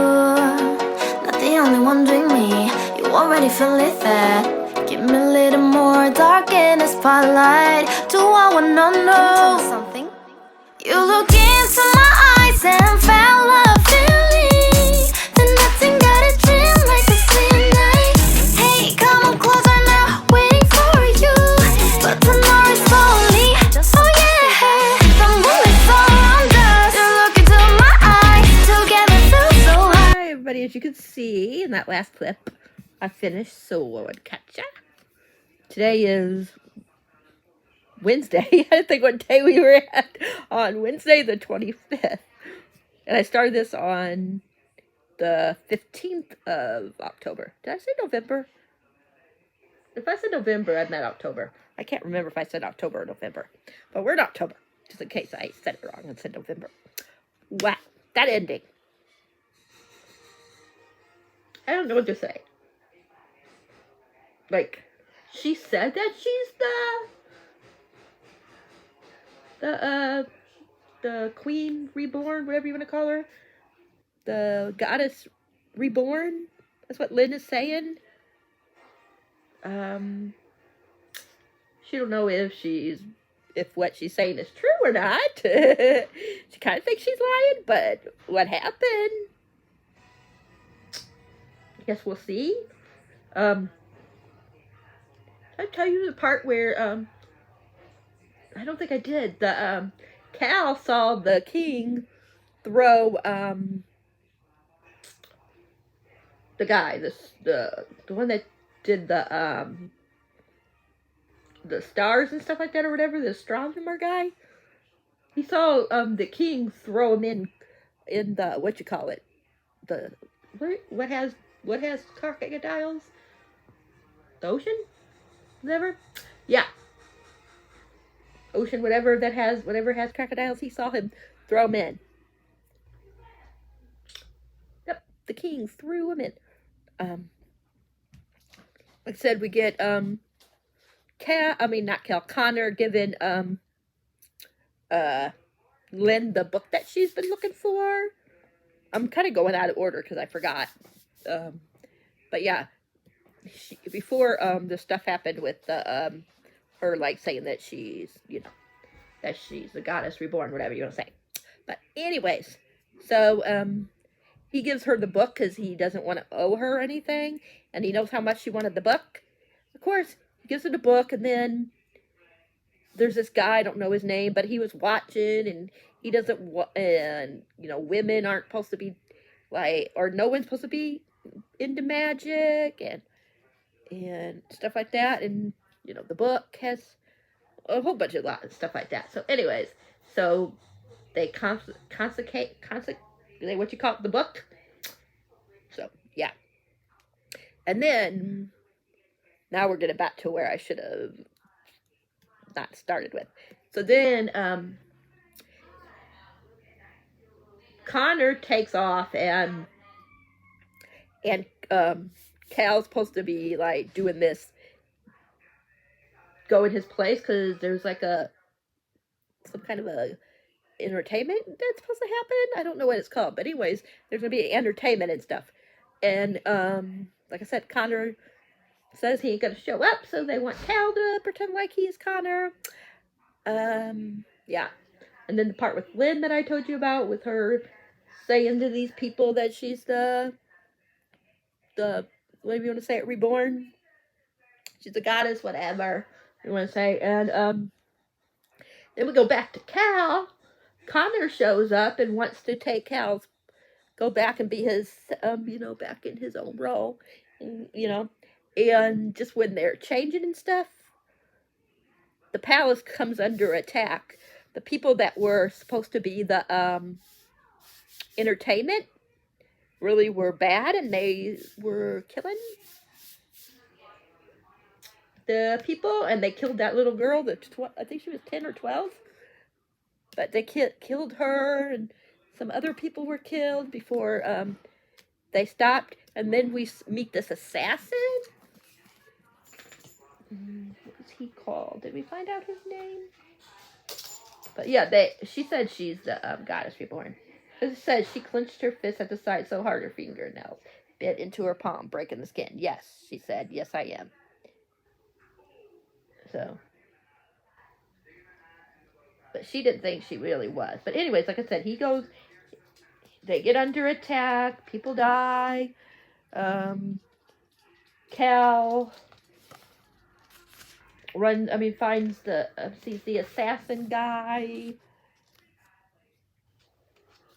not the only one doing me. You already feel it there. Give me a little more dark in the spotlight. Do I wanna know something? You look into my eyes and fell a feeling. Then nothing got a dream like a same night. Hey, come on closer now, waiting for you. But tomorrow is only, oh yeah, the moonlight's all around us. You look into my eyes, together feel so high. Hi everybody, as you can see in that last clip, I finished Solo and Katja. Today is Wednesday. I didn't think what day we were at. On Wednesday the 25th. And I started this on the 15th of October. Did I say November? If I said November, I meant October. I can't remember if I said October or November. But we're in October, just in case I said it wrong and said November. Wow, that ending. I don't know what to say. Like, she said that she's the queen reborn, whatever you want to call her. The goddess reborn. That's what Lynn is saying. She don't know if what she's saying is true or not. She kind of thinks she's lying, but what happened? I guess we'll see. I'll tell you the part where, I don't think I did. Cal saw the king throw, the guy, the one that did the stars and stuff like that or whatever, the astronomer guy. He saw, the king throw him in the, what you call it? What has crocodiles? The ocean? Whatever? Yeah. Ocean, whatever has crocodiles, he saw him throw him in. Yep, the king threw him in. Like I said, we get Connor giving Lynn the book that she's been looking for. I'm kind of going out of order because I forgot. But yeah, before the stuff happened with the her like saying that she's, that she's the goddess reborn, whatever you want to say. But anyways, so he gives her the book because he doesn't want to owe her anything, and he knows how much she wanted the book. Of course, he gives her the book, and then there's this guy, I don't know his name, but he was watching, and he doesn't and women aren't supposed to be like, or no one's supposed to be into magic and stuff like that, and the book has a whole bunch of stuff like that. So anyways, so they consecrate what you call it, the book. So yeah, and then now we're getting back to where I should have not started with. So then Connor takes off, and Cal's supposed to be like doing this, go in his place, because there's like some kind of a entertainment that's supposed to happen. I don't know what it's called, but anyways, there's gonna be entertainment and stuff. And like I said, Connor says he ain't gonna show up, so they want Cal to pretend like he's Connor. Yeah. And then the part with Lynn that I told you about, with her saying to these people that she's the whatever you want to say it, reborn. She's a goddess, whatever you want to say. And then we go back to Cal. Connor shows up and wants to take go back and be his, back in his own role, and just when they're changing and stuff, the palace comes under attack. The people that were supposed to be the entertainment really were bad, and they were killing the people, and they killed that little girl, I think she was 10 or 12, but they killed her, and some other people were killed before they stopped. And then we meet this assassin. What was what's he called? Did we find out his name? But yeah, she said she's the goddess reborn. It says she clenched her fist at the side so hard her fingernails bit into her palm, breaking the skin. Yes, she said, yes, I am. So, but she didn't think she really was. But anyways, like I said, he goes, they get under attack, people die. Cal finds sees the assassin guy.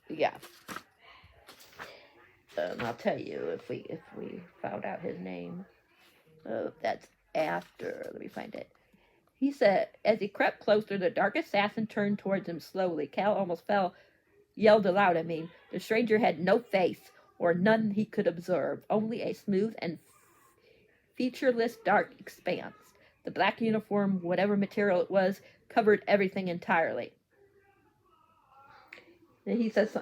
Yeah. I'll tell you if we found out his name. Oh, that's after. Let me find it. He said, as he crept closer, the dark assassin turned towards him slowly. Cal almost fell, yelled aloud, The stranger had no face, or none he could observe, only a smooth and featureless dark expanse. The black uniform, whatever material it was, covered everything entirely. And he says,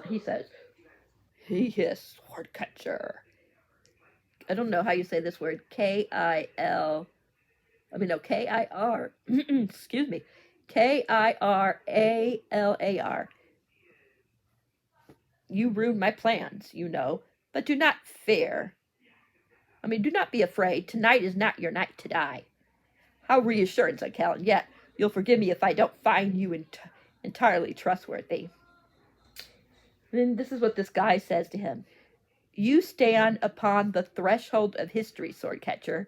he hissed, sword catcher. I don't know how you say this word. K-I-R. Excuse me. K-I-R-A-L-A-R. You ruined my plans, but do not fear. Do not be afraid. Tonight is not your night to die. How reassuring, said Cal. And yet, you'll forgive me if I don't find you entirely trustworthy. Then this is what this guy says to him. You stand upon the threshold of history, sword catcher,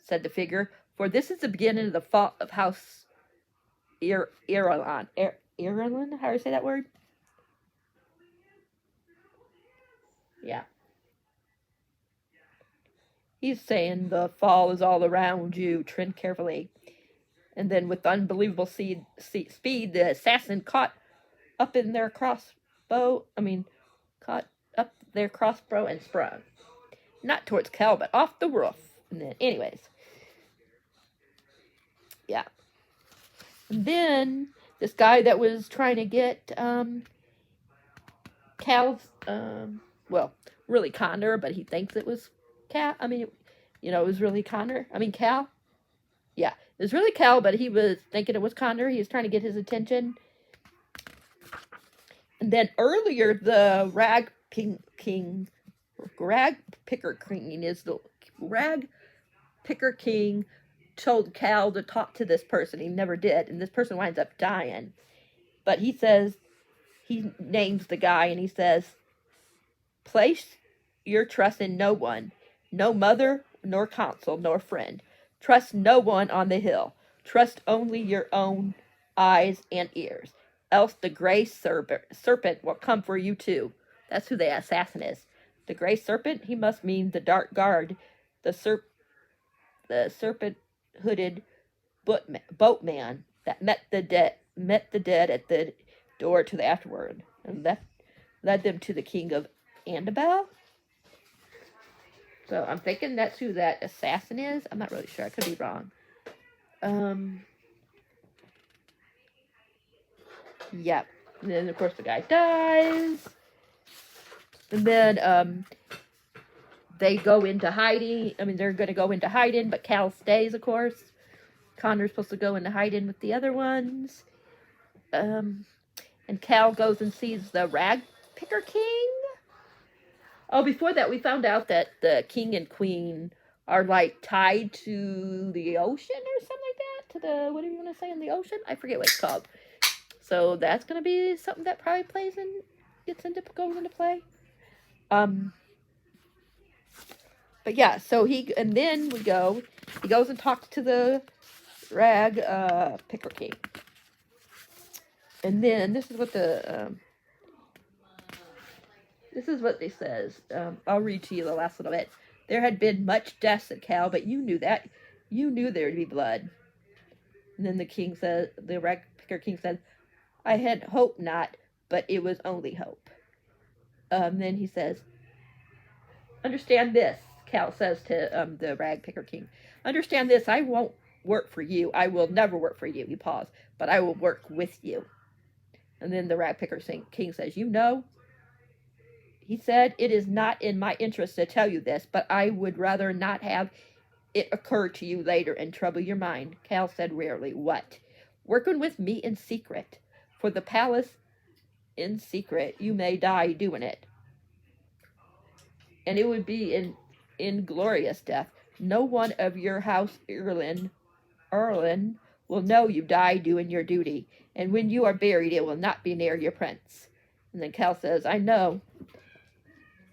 said the figure, for this is the beginning of the fall of House Irulan. Irulan? How do you say that word? Yeah. He's saying the fall is all around you. Tread carefully. And then with unbelievable speed, the assassin caught up their crossbow and sprung. Not towards Cal, but off the roof. And then, anyways. Yeah. And then, this guy that was trying to get Cal's, really Connor, but he thinks it was Cal. It was really Connor. Cal. Yeah, it was really Cal, but he was thinking it was Connor. He was trying to get his attention. And then earlier, the Rag Picker King told Cal to talk to this person. He never did, and this person winds up dying. But he says, he names the guy, and he says, place your trust in no one, no mother, nor counsel, nor friend. Trust no one on the hill. Trust only your own eyes and ears. Else the gray serpent will come for you too. That's who the assassin is. The gray serpent, he must mean the dark guard, the serpent-hooded boatman that met the dead at the door to the afterworld, and led them to the king of Andabel. So I'm thinking that's who that assassin is. I'm not really sure. I could be wrong. Yep. And then, of course, the guy dies. And then they go into hiding. They're going to go into hiding, but Cal stays, of course. Connor's supposed to go into hiding with the other ones. And Cal goes and sees the Rag Picker King. Oh, before that, we found out that the king and queen are, tied to the ocean or something like that. To the, what do you want to say, in the ocean? I forget what it's called. So that's going to be something that probably goes into play. But yeah, so he goes and talks to the Rag Picker King. And then this is what they says. I'll read to you the last little bit. There had been much death, said Cal, but you knew that. You knew there would be blood. And then the Rag Picker King said, I had hoped not, but it was only hope. Then he says, understand this, Cal says to the Rag Picker King. Understand this, I won't work for you. I will never work for you. He paused. But I will work with you. And then the Rag Picker King says, he said, it is not in my interest to tell you this, but I would rather not have it occur to you later and trouble your mind? Cal said rarely. What? Working with me in secret. For the palace in secret, you may die doing it. And it would be an inglorious death. No one of your house, Erlin, will know you died doing your duty. And when you are buried, it will not be near your prince. And then Cal says, I know,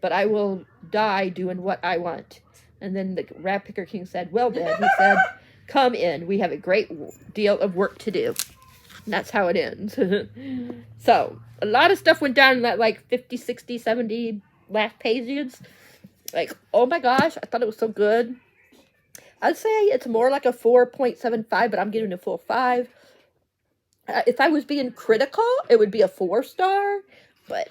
but I will die doing what I want. And then the Rag Picker King said, well then, he said, come in. We have a great deal of work to do. And that's how it ends. So, a lot of stuff went down in that, like, 50, 60, 70 last pages. Like, oh my gosh, I thought it was so good. I'd say it's more like a 4.75, but I'm giving it a full 5. If I was being critical, it would be a 4-star. But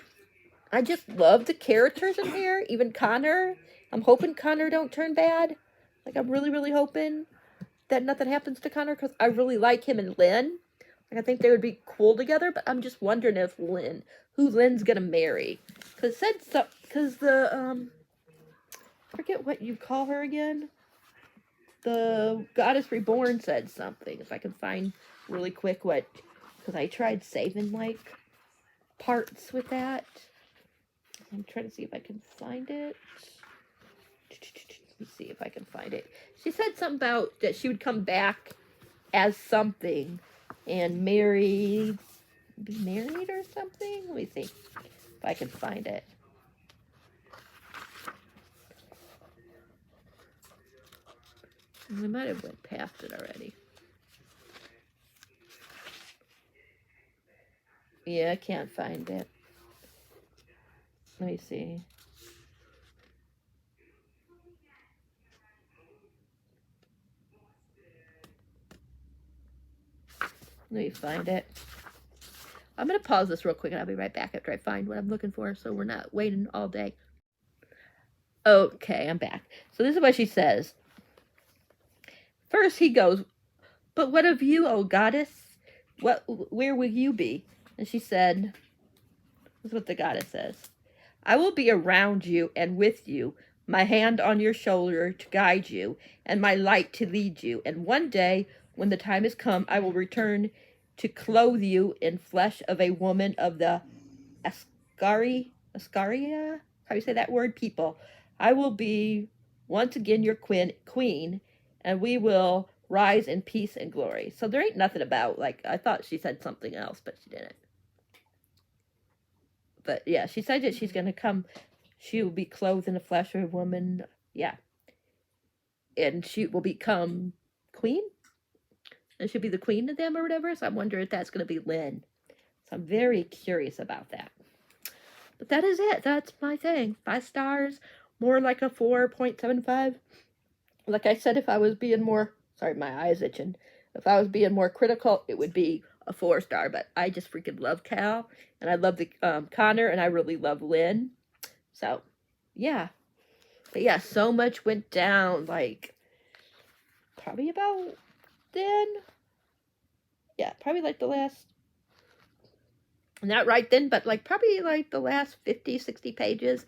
I just love the characters in here. Even Connor. I'm hoping Connor don't turn bad. Like, I'm really, really hoping that nothing happens to Connor, because I really like him and Lynn. Like, I think they would be cool together, but I'm just wondering if who Lynn's gonna marry. Because the, I forget what you call her again. The Goddess Reborn said something. If I can find really quick what, because I tried saving, like, parts with that. I'm trying to see if I can find it. Let me see if I can find it. She said something about that she would come back as something and be married or something. Let me see if I can find it. We might have went past it already. Yeah, I can't find it. Let me see. Let me find it. I'm going to pause this real quick and I'll be right back after I find what I'm looking for, so we're not waiting all day. Okay, I'm back. So this is what she says. First he goes, but what of you, O goddess? Where will you be? And she said, this is what the goddess says. I will be around you and with you, my hand on your shoulder to guide you, and my light to lead you. And one day, when the time has come, I will return to clothe you in flesh of a woman of the Ascaria, how do you say that word, people. I will be once again your queen, and we will rise in peace and glory. So there ain't nothing about, like, I thought she said something else, but she didn't. But yeah, she said that she's going to come, she will be clothed in the flesh of a woman, yeah. And she will become queen? And she'll be the queen of them or whatever, so I'm wondering if that's going to be Lynn. So I'm very curious about that. But that is it. That's my thing. 5 stars, more like a 4.75. Like I said, if I was being more, sorry, my eye's itching. If I was being more critical, it would be a 4-star. But I just freaking love Cal, and I love the Connor, and I really love Lynn. So, yeah. But yeah, so much went down, like, probably about then. Yeah, probably like the last, not right then, but like probably like the last 50, 60 pages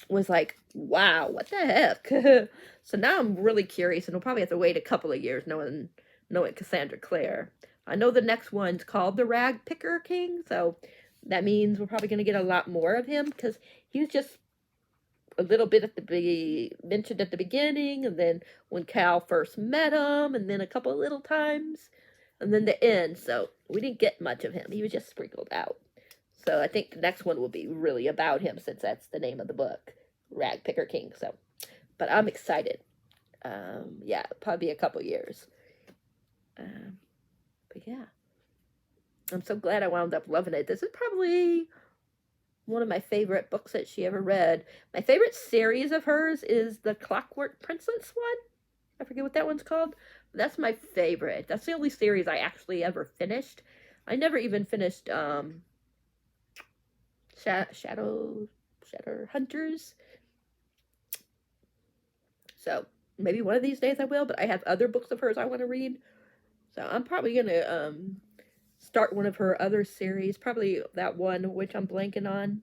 was like, wow, what the heck? So now I'm really curious, and we'll probably have to wait a couple of years knowing Cassandra Clare. I know the next one's called the Rag Picker King, so that means we're probably going to get a lot more of him, because he was just a little bit mentioned at the beginning, and then when Cal first met him, and then a couple of little times, and then the end. So we didn't get much of him. He was just sprinkled out. So I think the next one will be really about him, since that's the name of the book, Rag Picker King. So, but I'm excited. Yeah, probably a couple years. But yeah, I'm so glad I wound up loving it. This is probably one of my favorite books that she ever read. My favorite series of hers is the Clockwork Princess one. I forget what that one's called. But that's my favorite. That's the only series I actually ever finished. I never even finished Shadow Hunters. So maybe one of these days I will, but I have other books of hers I want to read. So I'm probably going to start one of her other series, probably that one which I'm blanking on,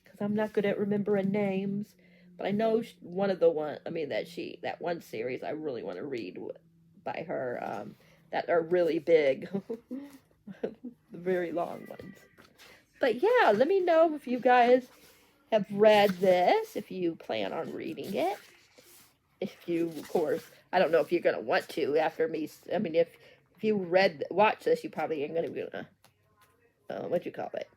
because I'm not good at remembering names. But I know one of the that one series I really want to read by her, that are really big, the very long ones. But yeah, let me know if you guys have read this, if you plan on reading it. If you, of course, I don't know if you're going to want to after me. I mean, if you watch this, you probably ain't going to be going to, what you call it?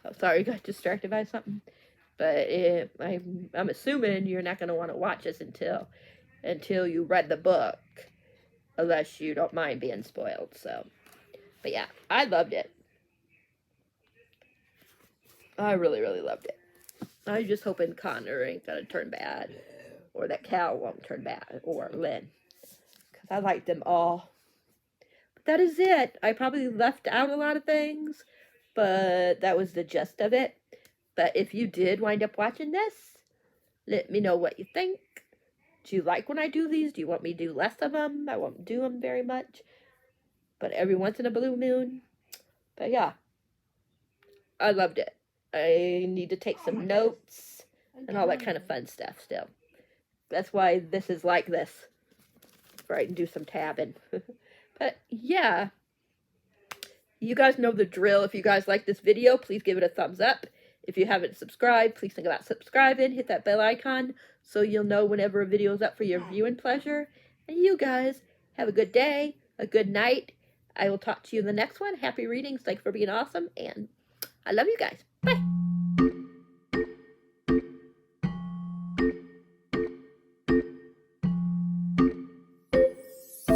Oh, sorry, got distracted by something. But I'm assuming you're not going to want to watch this until you read the book, unless you don't mind being spoiled. So, but yeah, I loved it. I really, really loved it. I was just hoping Connor ain't gonna turn bad, or that Cal won't turn bad, or Lynn, because I liked them all. But that is it. I probably left out a lot of things, but that was the gist of it. But if you did wind up watching this, let me know what you think. Do you like when I do these? Do you want me to do less of them? I won't do them very much, but every once in a blue moon. But yeah, I loved it. I need to take some notes and all that kind of fun stuff still. That's why this is like this, where I can do some tabbing. But yeah, you guys know the drill. If you guys like this video, please give it a thumbs up. If you haven't subscribed, please think about subscribing. Hit that bell icon so you'll know whenever a video is up for your viewing pleasure. And you guys have a good day, a good night. I will talk to you in the next one. Happy readings. Thanks for being awesome. And I love you guys. Bye.